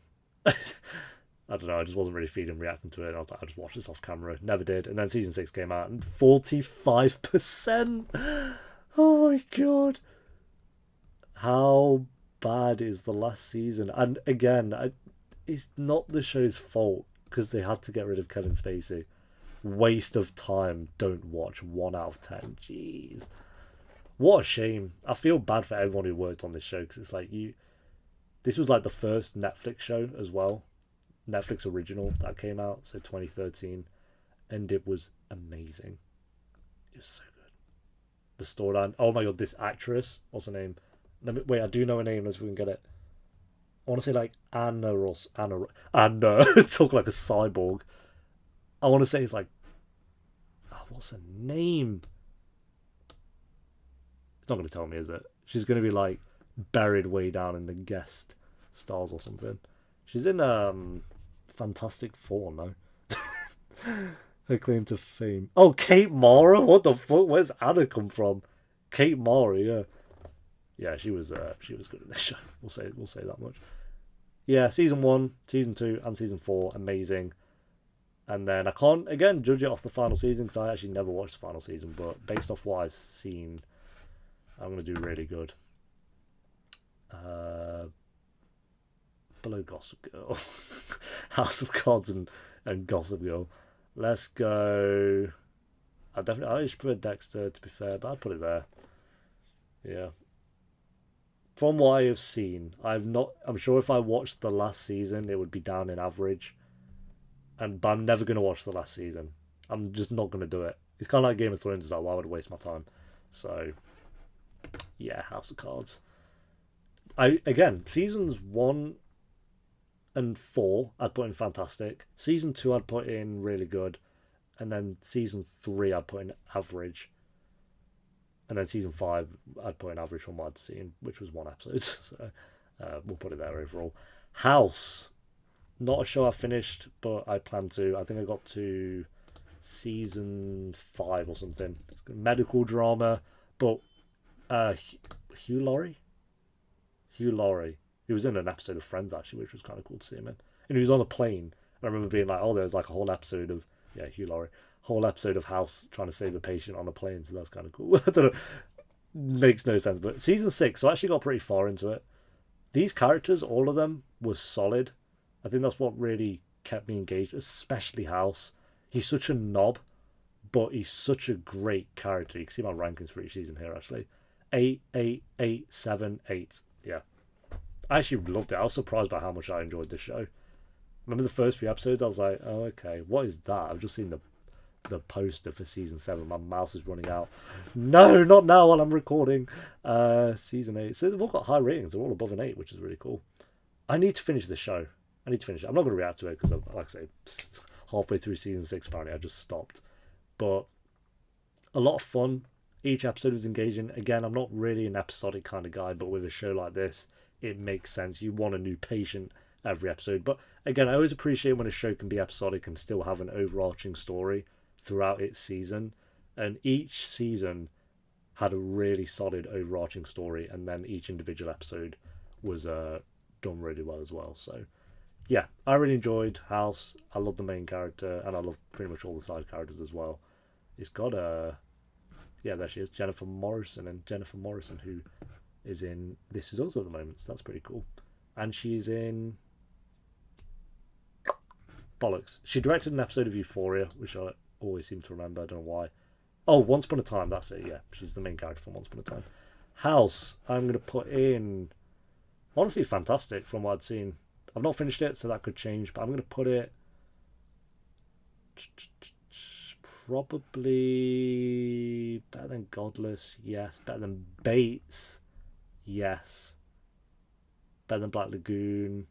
I don't know, I just wasn't really feeling reacting to it. I was like, I'll just watch this off camera. Never did. And then season 6 came out and 45%. Oh my god. How bad is the last season? And again, it's not the show's fault because they had to get rid of Kevin Spacey. Waste of time. Don't watch. 1 out of 10. Jeez. What a shame. I feel bad for everyone who worked on this show because it's like this was like the first Netflix show as well. Netflix original that came out, so 2013, and it was amazing. It was so good. The storyline. Oh my god, this actress. What's her name? Wait, I do know her name. Let's see if we can get it. I want to say like Anna. Talk like a cyborg. I want to say it's like. Oh, what's her name? It's not going to tell me, is it? She's going to be like buried way down in the guest stars or something. She's in Fantastic Four, no? Her claim to fame. Oh, Kate Mara? What the fuck? Where's Anna come from? Kate Mara, yeah. Yeah, she was good in this show. We'll say that much. Yeah, season 1, season 2, and season 4, amazing. And then I can't again judge it off the final season because I actually never watched the final season, but based off what I've seen, I'm gonna do really good. Below Gossip Girl. House of Cards and Gossip Girl. Let's go. I should put Dexter, to be fair, but I'd put it there. Yeah. From what I have seen, I'm sure if I watched the last season it would be down in average. But I'm never gonna watch the last season. I'm just not gonna do it. It's kinda like Game of Thrones, like why would I waste my time? So yeah, House of Cards. Seasons 1 and 4 I'd put in fantastic. Season 2 I'd put in really good, and then season 3 I'd put in average, and then season 5 I'd put in average from what I'd seen, which was 1 episode. So we'll put it there overall. House, not a show I finished, but I plan to. I think I got to season 5 or something. It's a medical drama, but Hugh Laurie. He was in an episode of Friends, actually, which was kind of cool to see him in. And he was on a plane. I remember being like, oh, there's like a whole episode of... Yeah, Hugh Laurie. Whole episode of House trying to save a patient on a plane, so that's kind of cool. I don't know. makes no sense. But season 6, so I actually got pretty far into it. These characters, all of them, were solid. I think that's what really kept me engaged, especially House. He's such a knob, but he's such a great character. You can see my rankings for each season here, actually. 8, 8, 8, 7, 8. Yeah. I actually loved it. I was surprised by how much I enjoyed this show. Remember the first few episodes? I was like, oh, okay, what is that? I've just seen the poster for season 7. My mouse is running out. No, not now while I'm recording. Season 8. So they've all got high ratings. They're all above an 8, which is really cool. I need to finish this show. I need to finish it. I'm not going to react to it because, like I say, halfway through season 6, apparently, I just stopped. But a lot of fun. Each episode was engaging. Again, I'm not really an episodic kind of guy, but with a show like this, it makes sense. You want a new patient every episode. But again, I always appreciate when a show can be episodic and still have an overarching story throughout its season. And each season had a really solid overarching story, and then each individual episode was done really well as well. So yeah, I really enjoyed House. I love the main character, and I love pretty much all the side characters as well. It's got yeah, there she is, Jennifer Morrison, and Jennifer Morrison, who is in This Is Us at the moment, so that's pretty cool. And she's in bollocks. She directed an episode of Euphoria, which I always seem to remember. I don't know why. Oh, Once Upon a Time, that's it, yeah. She's the main character from Once Upon a Time. House, I'm going to put in, honestly, fantastic from what I'd seen. I've not finished it, so that could change, but I'm going to put it probably better than Godless, yes. Better than Bates, yes. Better than Black Lagoon.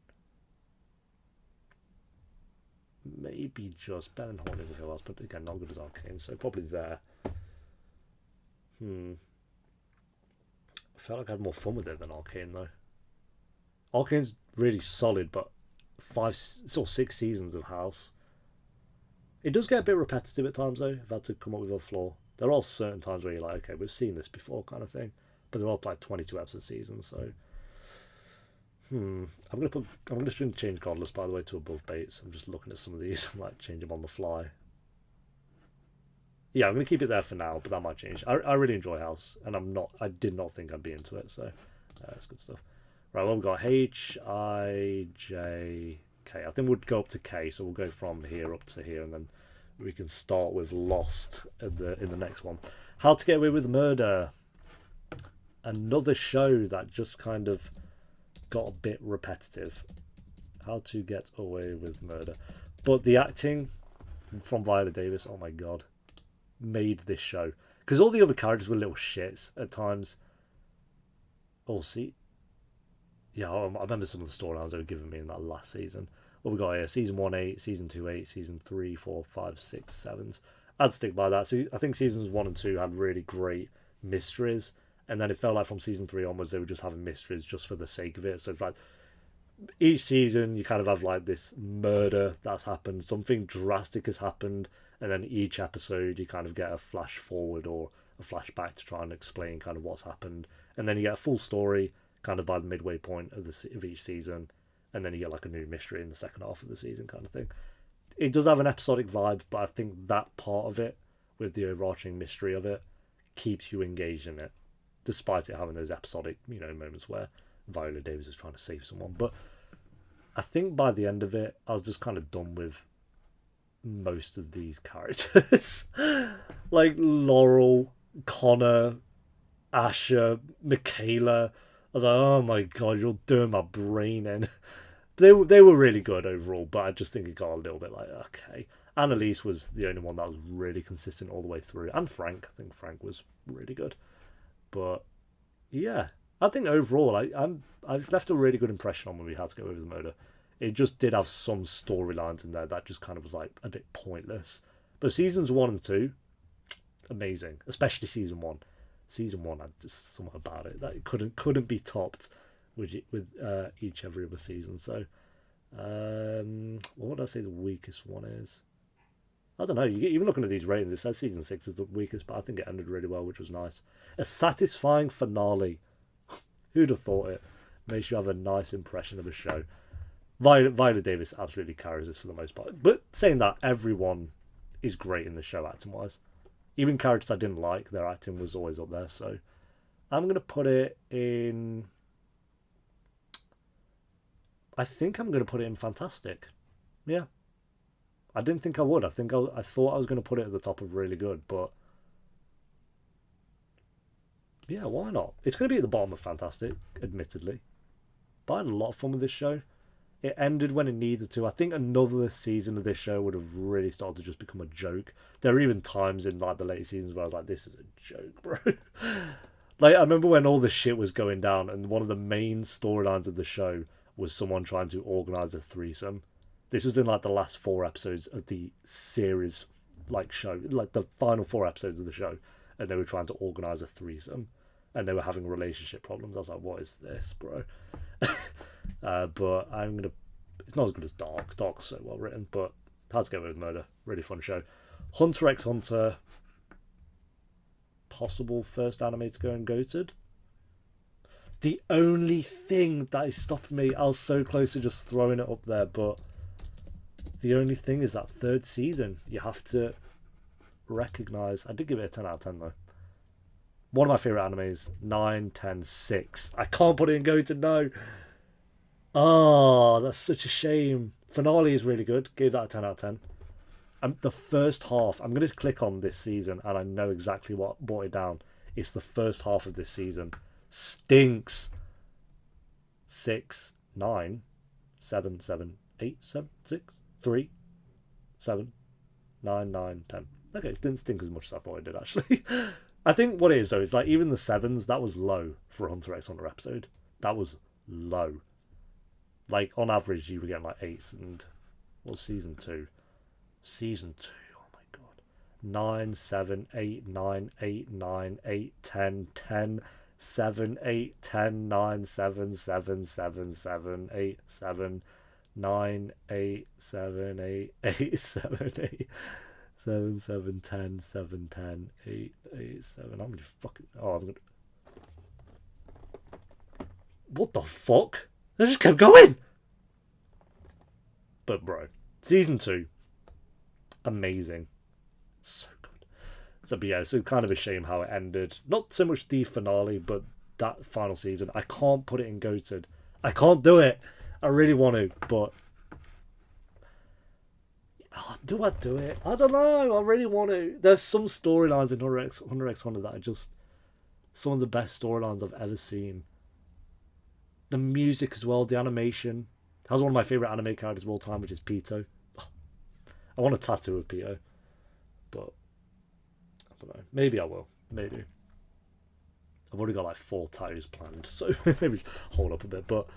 Maybe just better than Haunted Hill House, but again, not good as Arcane, so probably there. I felt like I had more fun with it than Arcane, though. Arcane's really solid, but 6 seasons of House. It does get a bit repetitive at times, though, if I had to come up with a flaw. There are certain times where you're like, okay, we've seen this before, kind of thing. But they're all like 22 episode seasons, so. I'm gonna change Godless, by the way, to above Bates. I'm just looking at some of these and like change them on the fly. Yeah, I'm gonna keep it there for now, but that might change. I really enjoy House, and I did not think I'd be into it, so that's good stuff. Right, well, we've got H, I, J, K. I think we'll go up to K, so we'll go from here up to here, and then we can start with Lost in the next one. How to Get Away with Murder. Another show that just kind of got a bit repetitive. How to Get Away with Murder. But the acting from Viola Davis, oh my god, made this show. Because all the other characters were little shits at times. Oh, see. Yeah, I remember some of the storylines they were giving me in that last season. What we got here? Season 1, 8, Season 2, 8, Season 3, 4, 5, 6, 7. I'd stick by that. See, I think Seasons 1 and 2 had really great mysteries. And then it felt like from Season 3 onwards, they were just having mysteries just for the sake of it. So it's like, each season, you kind of have like this murder that's happened. Something drastic has happened. And then each episode, you kind of get a flash forward or a flashback to try and explain kind of what's happened. And then you get a full story kind of by the midway point of each season, and then you get like a new mystery in the second half of the season kind of thing. It does have an episodic vibe, but I think that part of it, with the overarching mystery of it, keeps you engaged in it, despite it having those episodic, moments where Viola Davis is trying to save someone. But I think by the end of it, I was just kind of done with most of these characters. Like Laurel, Connor, Asher, Michaela. I was like, oh my god, you're doing my brain in. They were really good overall, but I just think it got a little bit like, okay. Annalise was the only one that was really consistent all the way through. And Frank. I think Frank was really good. But, yeah. I think overall, I've left a really good impression on when we had to Get Away with Murder. It just did have some storylines in there that just kind of was like a bit pointless. But seasons 1 and 2, amazing. Especially season 1. Season 1 had just something about it that it couldn't be topped with each every other season. So, what would I say the weakest one is? I don't know. Even looking at these ratings, it says season 6 is the weakest, but I think it ended really well, which was nice. A satisfying finale. Who'd have thought it? Makes you have a nice impression of a show. Viola Davis absolutely carries this for the most part. But saying that, everyone is great in the show acting-wise. Even characters I didn't like, their acting was always up there. So, I'm going to put it in... I think I'm going to put it in fantastic. Yeah. I didn't think I would. I thought I was going to put it at the top of really good, but... Yeah, why not? It's going to be at the bottom of fantastic, admittedly. But I had a lot of fun with this show. It ended when it needed to. I think another season of this show would have really started to just become a joke. There are even times in like the later seasons where I was like, this is a joke, bro. Like, I remember when all the shit was going down and one of the main storylines of the show was someone trying to organise a threesome. This was in like the last 4 episodes of the series, like show, like the final 4 episodes of the show, and they were trying to organise a threesome and they were having relationship problems. I was like, what is this, bro? But I'm gonna... It's not as good as Dark. Dark's so well written, but How to Get Away with Murder, really fun show. Hunter x Hunter, possible first anime to go and goated. The only thing that is stopping me, I was so close to just throwing it up there, but the only thing is that 3rd season. You have to recognise... I did give it a 10 out of 10 though. One of my favourite animes, 9, 10, 6. I can't put it in goated, no. Oh, that's such a shame. Finale is really good. Gave that a 10 out of 10. The first half, I'm going to click on this season and I know exactly what brought it down. It's the first half of this season. Stinks. 6, 9, 7, 7, 8, 7, 6, 3, 7, 9, 9, 10. Okay, it didn't stink as much as I thought it did, actually. I think what it is, though, is like even the 7s, that was low for a Hunter x Hunter episode. That was low. Like, on average, you were getting like 8s, and what's season 2? Season 2, oh my god. 9, 7, 8, 9, 8, 9, 8, 10, 10, 7, 8, 10, 9, 7, 7, 7, 7, 8, 7, 9, 8, 7, 8, 8, 7, 8, 7, 7, 10, 7, 10, 8, 8, 7. How many fucking... Oh, I'm gonna... What the fuck? They just kept going! But, bro, season 2, amazing. So good. So, but yeah, it's kind of a shame how it ended. Not so much the finale, but that final season. I can't put it in goated. I can't do it. I really want to, but... Oh, do I do it? I don't know. I really want to. There's some storylines in Hunter x Hunter that are just some of the best storylines I've ever seen. The music as well, the animation. Has one of my favourite anime characters of all time, which is Pito. Oh, I want a tattoo of Pito. But, I don't know. Maybe I will. Maybe. I've already got like 4 tattoos planned, so maybe hold up a bit. But,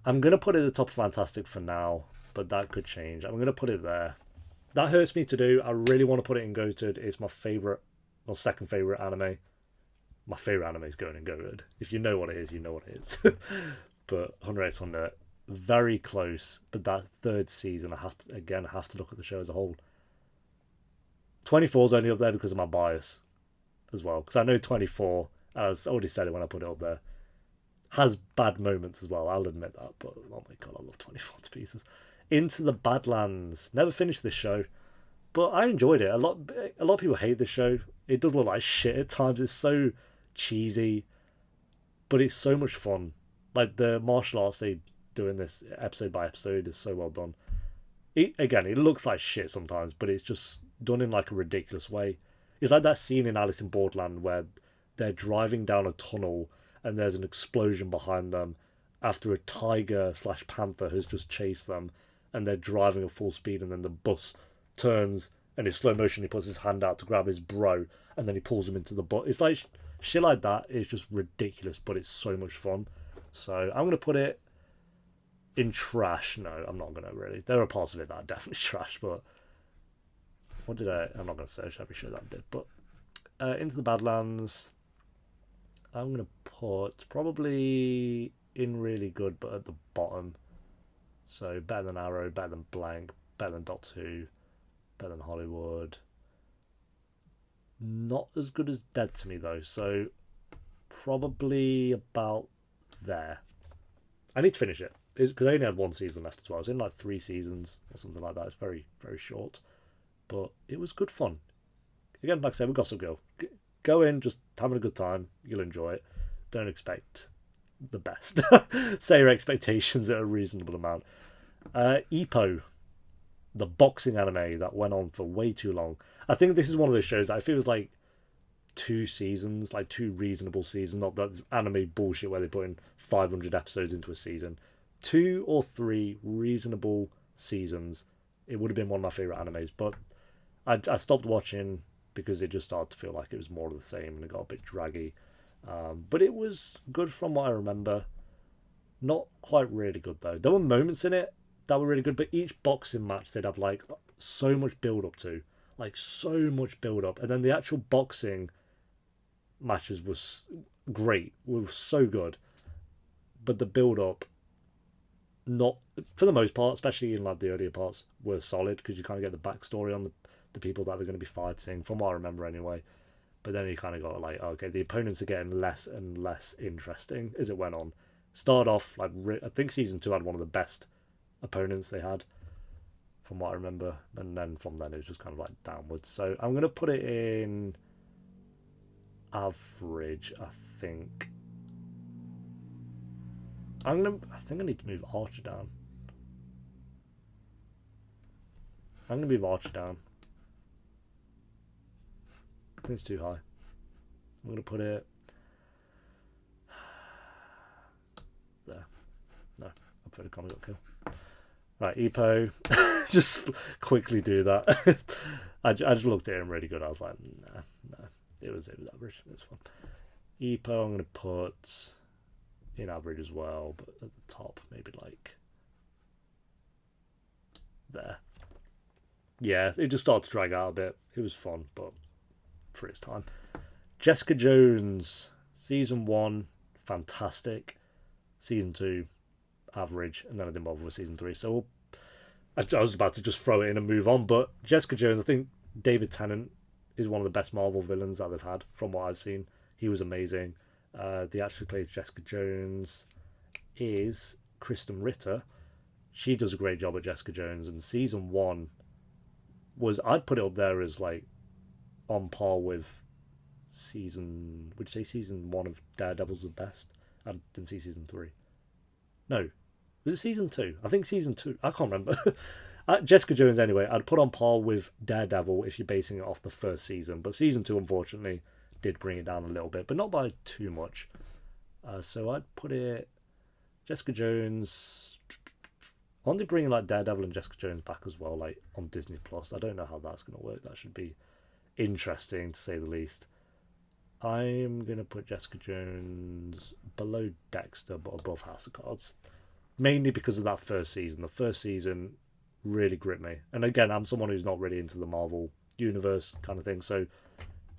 I'm going to put it at the top of Fantastic for now, but that could change. I'm going to put it there. That hurts me to do. I really want to put it in goated. It's my favourite, or second favourite anime. My favourite anime is going in goated. If you know what it is, you know what it is. But Hunter x Hunter, very close. But that 3rd season, I have to look at the show as a whole. 24 is only up there because of my bias as well. Because I know 24, as I already said it when I put it up there, has bad moments as well. I'll admit that. But oh my god, I love 24 to pieces. Into the Badlands. Never finished this show, but I enjoyed it. A lot of people hate this show. It does look like shit at times. It's so cheesy, but it's so much fun. Like the martial arts they do in this episode by episode is so well done. It looks like shit sometimes, but it's just done in like a ridiculous way. It's like that scene in Alice in Borderland where they're driving down a tunnel and there's an explosion behind them after a tiger/panther has just chased them, and they're driving at full speed, and then the bus turns and in slow motion he puts his hand out to grab his bro, and then he pulls him into the butt. It's like shit like that. It's just ridiculous, but it's so much fun. So I'm going to put it in trash. No, I'm not going to really. There are parts of it that are definitely trash, but I'm not going to search every show that I did. But Into the Badlands, I'm going to put probably in really good, but at the bottom. So better than Arrow, better than Blank, better than Doctor Who, better than Hollywood. Not as good as Dead to Me though, so probably about there. I need to finish it because I only had 1 season left as well. I was in like 3 seasons or something like that. It's very, very short, but it was good fun. Again, like I said, with Gossip Girl, go in just having a good time. You'll enjoy it. Don't expect the best. Set your expectations at a reasonable amount. Ippo, the boxing anime that went on for way too long. I think this is one of those shows that if it was like 2 seasons, like 2 reasonable seasons, not that anime bullshit where they put in 500 episodes into a season, 2 or 3 reasonable seasons, it would have been one of my favourite animes. But I stopped watching because it just started to feel like it was more of the same and it got a bit draggy. But it was good from what I remember. Not quite really good though. There were moments in it that were really good, but each boxing match they'd have like so much build up to, like so much build up, and then the actual boxing matches was great, were so good, but the build up, not for the most part, especially in like the earlier parts, were solid because you kind of get the backstory on the people that they're going to be fighting, from what I remember anyway. But then you kind of got like, okay, the opponents are getting less and less interesting as it went on. Started off like I think season 2 had one of the best opponents they had, from what I remember, and then from then it was just kind of like downwards. So I'm gonna put it in average. I think I think I need to move Archer down. I'm gonna move Archer down. I think it's too high. I'm gonna put it there. No, I put a comic got kill. Right, Ippo. Just quickly do that. I just looked at him really good. I was like, nah. It was average. It's fine. Ippo, I'm gonna put in average as well, but at the top, maybe like there. Yeah, it just started to drag out a bit. It was fun, but for its time. Jessica Jones, season 1, fantastic. Season 2, average, and then I didn't bother with season 3. So I was about to just throw it in and move on, but Jessica Jones, I think David Tennant is one of the best Marvel villains that they've had from what I've seen. He was amazing. The actress who plays Jessica Jones is Kristen Ritter. She does a great job at Jessica Jones, and season 1 was, I'd put it up there as like on par with season, would you say season 1 of Daredevil's the best? I didn't see season 3. No, was it season 2? I think season 2. I can't remember. Jessica Jones, anyway, I'd put on par with Daredevil if you're basing it off the first season. But season 2, unfortunately, did bring it down a little bit, but not by too much. So I'd put it Jessica Jones. I want to bring like Daredevil and Jessica Jones back as well, like on Disney Plus. I don't know how that's going to work. That should be interesting to say the least. I'm going to put Jessica Jones below Dexter but above House of Cards. Mainly because of that first season. The first season really gripped me. And again, I'm someone who's not really into the Marvel universe kind of thing, so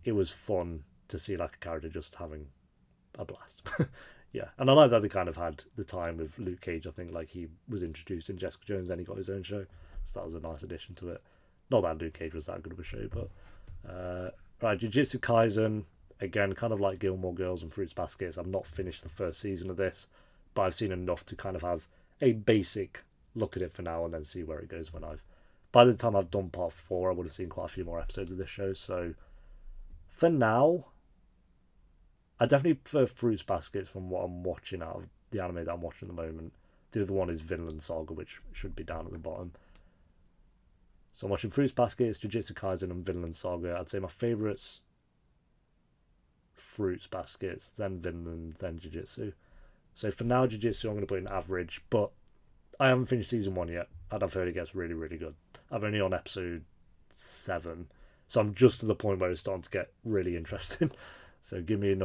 it was fun to see like a character just having a blast. Yeah, and I like that they kind of had the time with Luke Cage. I think like he was introduced in Jessica Jones, then he got his own show, so that was a nice addition to it. Not that Luke Cage was that good of a show, but right, Jujutsu Kaisen, again, kind of like Gilmore Girls and Fruits Baskets. I've not finished the first season of this, but I've seen enough to kind of have a basic look at it for now and then see where it goes when by the time I've done part 4, I would have seen quite a few more episodes of this show. So for now, I definitely prefer Fruits Baskets from what I'm watching out of the anime that I'm watching at the moment. The other one is Vinland Saga, which should be down at the bottom. So I'm watching Fruits Baskets, Jujutsu Kaisen, and Vinland Saga. I'd say my favourites: Fruits Baskets, then Vinland, then Jujutsu. So for now, Jujutsu I'm going to put in average, but I haven't finished season 1 yet, and I've heard it gets really, really good. I'm only on episode 7, so I'm just to the point where it's starting to get really interesting. So give me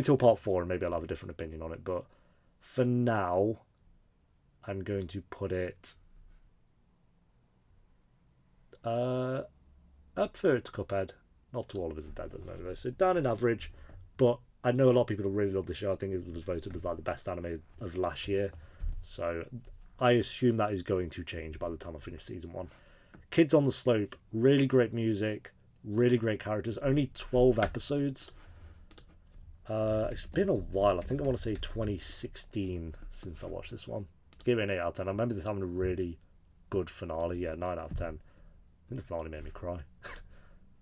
till part 4 and maybe I'll have a different opinion on it. But for now, I'm going to put it up for it to Cuphead. Not to all of us are dead at the moment though. So down in average, but I know a lot of people really love the show. I think it was voted as like the best anime of last year. So I assume that is going to change by the time I finish season 1. Kids on the Slope, really great music, really great characters. Only 12 episodes. It's been a while. I think I want to say 2016 since I watched this one. Give it an 8 out of 10. I remember this having a really good finale. Yeah, 9 out of 10. I think the finale made me cry.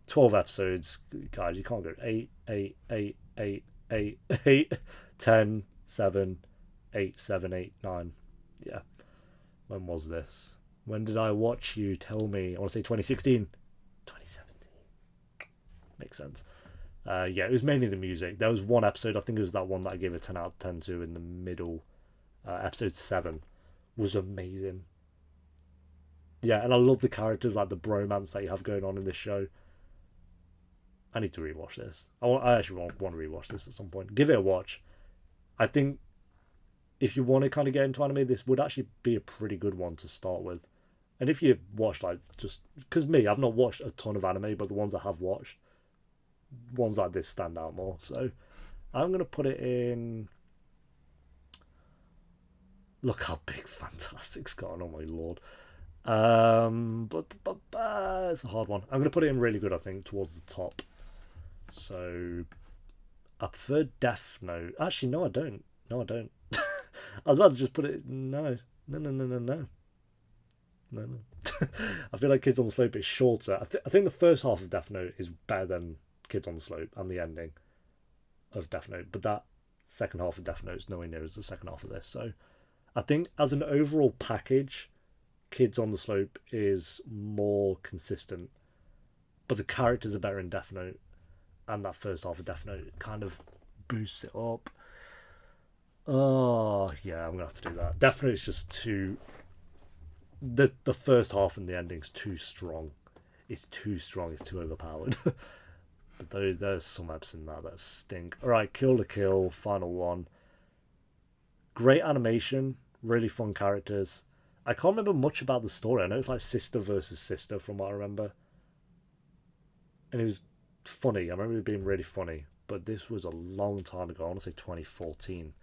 12 episodes, guys. You can't go 8, 8, 8, 8, 8, 8, 10, 7, 8, 7, 8, 9. Yeah. When was this? When did I watch you? Tell me. I want to say 2016. 2017. Makes sense. Yeah, it was mainly the music. There was one episode, I think it was that one that I gave a 10 out of 10 to in the middle. Episode 7 was amazing. Yeah, and I love the characters, like the bromance that you have going on in this show. I need to rewatch this. I actually want to rewatch this at some point. Give it a watch. I think if you want to kind of get into anime, this would actually be a pretty good one to start with. And if you watch, like, just because I've not watched a ton of anime, but the ones I have watched, ones like this stand out more. So I'm gonna put it in. Look how big Fantastic's gone. Oh my lord. But it's a hard one. I'm gonna put it in really good. I think towards the top. So I prefer Death Note. Actually, no, I don't. No, I don't. I was about to just put it. No. I feel like Kids on the Slope is shorter. I think the first half of Death Note is better than Kids on the Slope and the ending of Death Note, but that second half of Death Note is nowhere near as the second half of this. So I think as an overall package, Kids on the Slope is more consistent, but the characters are better in Death Note, and that first half of Death Note kind of boosts it up. Oh yeah, I'm gonna have to do that. Death Note is just too. The first half and the ending's too strong. It's too strong. It's too overpowered. But there's some eps in that stink. All right, Kill la Kill, final one. Great animation, really fun characters. I can't remember much about the story. I know it's like sister versus sister from what I remember. And it was funny. I remember it being really funny. But this was a long time ago. I want to say 2014.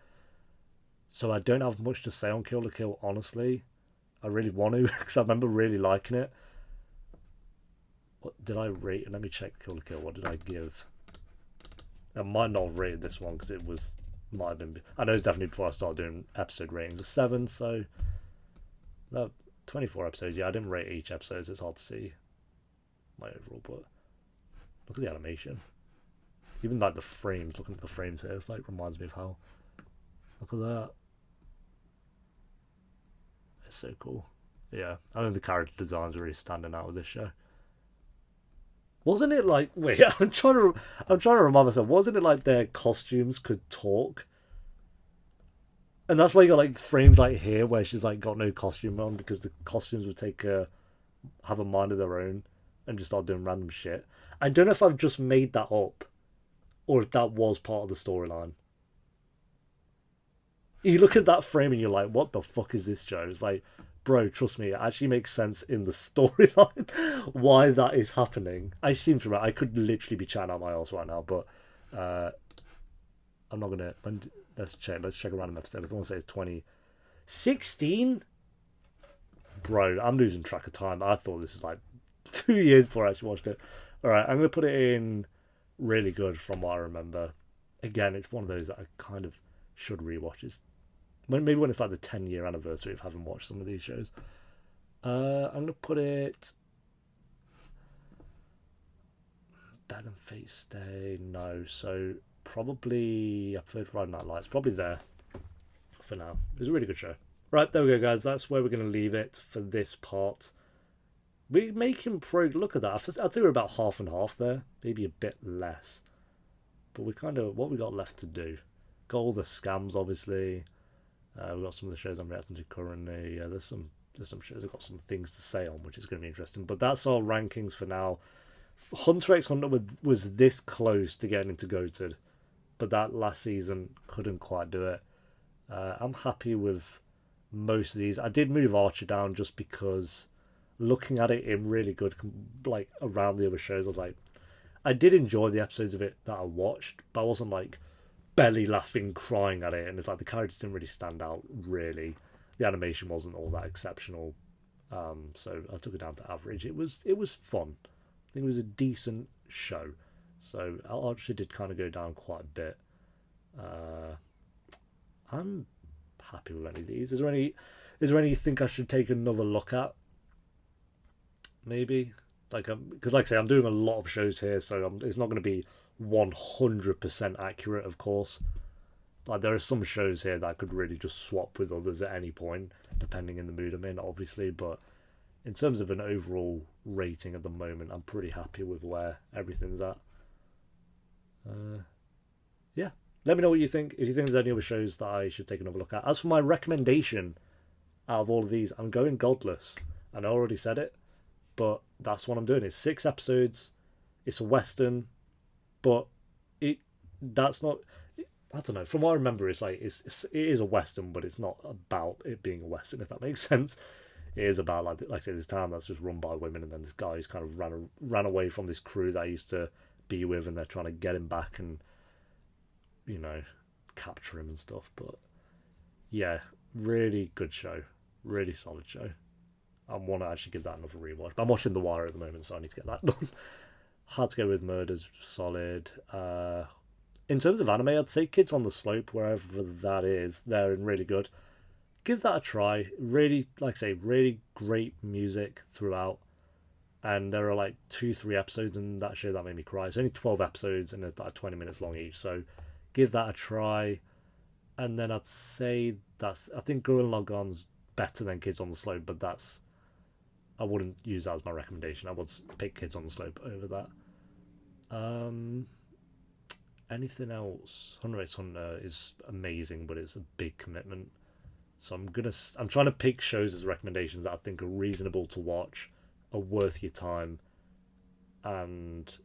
So I don't have much to say on Kill la Kill, honestly. I really want to, because I remember really liking it. What did I rate? Let me check Kill la Kill. What did I give? I might not have rated this one, because it might have been... I know it's definitely before I started doing episode ratings. A 7, so... No, 24 episodes. Yeah, I didn't rate each episode, so it's hard to see my overall, but... Look at the animation. Even like the frames, looking at the frames here, it's like reminds me of how... Look at that. It's so cool. Yeah, I mean the character designs are really standing out with this show. Wasn't it like wait? I'm trying to remind myself. Wasn't it like their costumes could talk? And that's why you got like frames like here where she's like got no costume on because the costumes would have a mind of their own and just start doing random shit. I don't know if I've just made that up or if that was part of the storyline. You look at that frame and you're like, what the fuck is this, Joe? It's like, bro, trust me, it actually makes sense in the storyline why that is happening. I seem to remember, I could literally be chatting out my ass right now, but I'm not going to... Let's check a random episode. If I want to say it's 2016? Bro, I'm losing track of time. I thought this was like 2 years before I actually watched it. Alright, I'm going to put it in really good from what I remember. Again, it's one of those that I kind of should rewatch. Maybe when it's like the 10-year anniversary of having watched some of these shows. I'm going to put it... Better Than Fate Stay? No. So probably... I preferred Friday Night Lights. Probably there for now. It was a really good show. Right, there we go, guys. That's where we're going to leave it for this part. We're making look at that. I'd say we're about half and half there. Maybe a bit less. But we kind of... What we got left to do? Got all the scams, obviously. We've got some of the shows I'm reacting to currently. There's some shows I've got some things to say on, which is going to be interesting. But that's our rankings for now. Hunter x Hunter was this close to getting into GOATed, but that last season couldn't quite do it. I'm happy with most of these. I did move Archer down just because looking at it in really good, like around the other shows, I was like, I did enjoy the episodes of it that I watched, but I wasn't like belly laughing, crying at it, and it's like the characters didn't really stand out. Really, the animation wasn't all that exceptional, so I took it down to average. It was fun. I think it was a decent show. So I actually did kind of go down quite a bit. I'm happy with any of these. Is there any you think I should take another look at? Maybe Like, because like I say, I'm doing a lot of shows here, so it's not going to be 100% accurate, of course. Like, there are some shows here that I could really just swap with others at any point, depending in the mood I'm in, obviously. But in terms of an overall rating at the moment, I'm pretty happy with where everything's at. Yeah. Let me know what you think. If you think there's any other shows that I should take another look at. As for my recommendation out of all of these, I'm going Godless. And I already said it, but that's what I'm doing. It's 6 episodes. It's a Western, but that's not. I don't know. From what I remember, it's like it is a Western, but it's not about it being a Western. If that makes sense, it is about like I said, this town that's just run by women, and then this guy who's kind of ran away from this crew that he used to be with, and they're trying to get him back and capture him and stuff. But yeah, really good show, really solid show. I want to actually give that another rewatch. But I'm watching The Wire at the moment, so I need to get that done. Hard to Go With Murder's solid. In terms of anime, I'd say Kids on the Slope, wherever that is, they're really good. Give that a try. Really, like I say, really great music throughout. And there are like 2-3 episodes in that show that made me cry. It's only 12 episodes and about 20 minutes long each, so give that a try. And then I'd say I think Gurren Lagann's better than Kids on the Slope, but I wouldn't use that as my recommendation. I would pick Kids on the Slope over that. Anything else? Hunter x Hunter is amazing, but it's a big commitment. So I'm trying to pick shows as recommendations that I think are reasonable to watch, are worth your time, and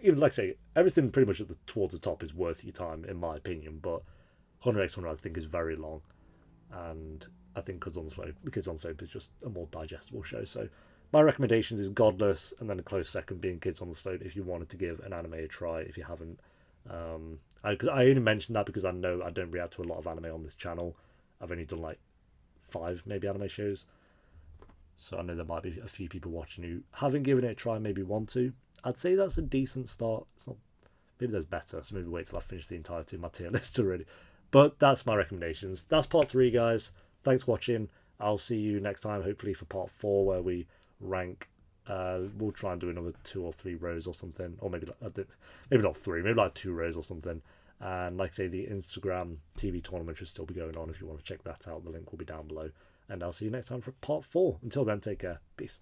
even like I say, everything pretty much towards the top is worth your time in my opinion. But Hunter x Hunter I think is very long, and I think Kids on the Slope is just a more digestible show. So my recommendations is Godless, and then a close second being Kids on the Slope if you wanted to give an anime a try. If you haven't, I only mentioned that because I know I don't react to a lot of anime on this channel. I've only done like 5 maybe anime shows, so I know there might be a few people watching who haven't given it a try, maybe want to. I'd say that's a decent start. It's not, maybe there's better, so maybe wait till I finish the entirety of my tier list already. But that's my recommendations. That's part 3, guys. Thanks for watching. I'll see you next time, hopefully for part 4, where we rank. We'll try and do another 2 or 3 rows or something, or maybe not 3, maybe like 2 rows or something. And like I say, the Instagram TV tournament should still be going on if you want to check that out. The link will be down below. And I'll see you next time for part 4. Until then, take care. Peace.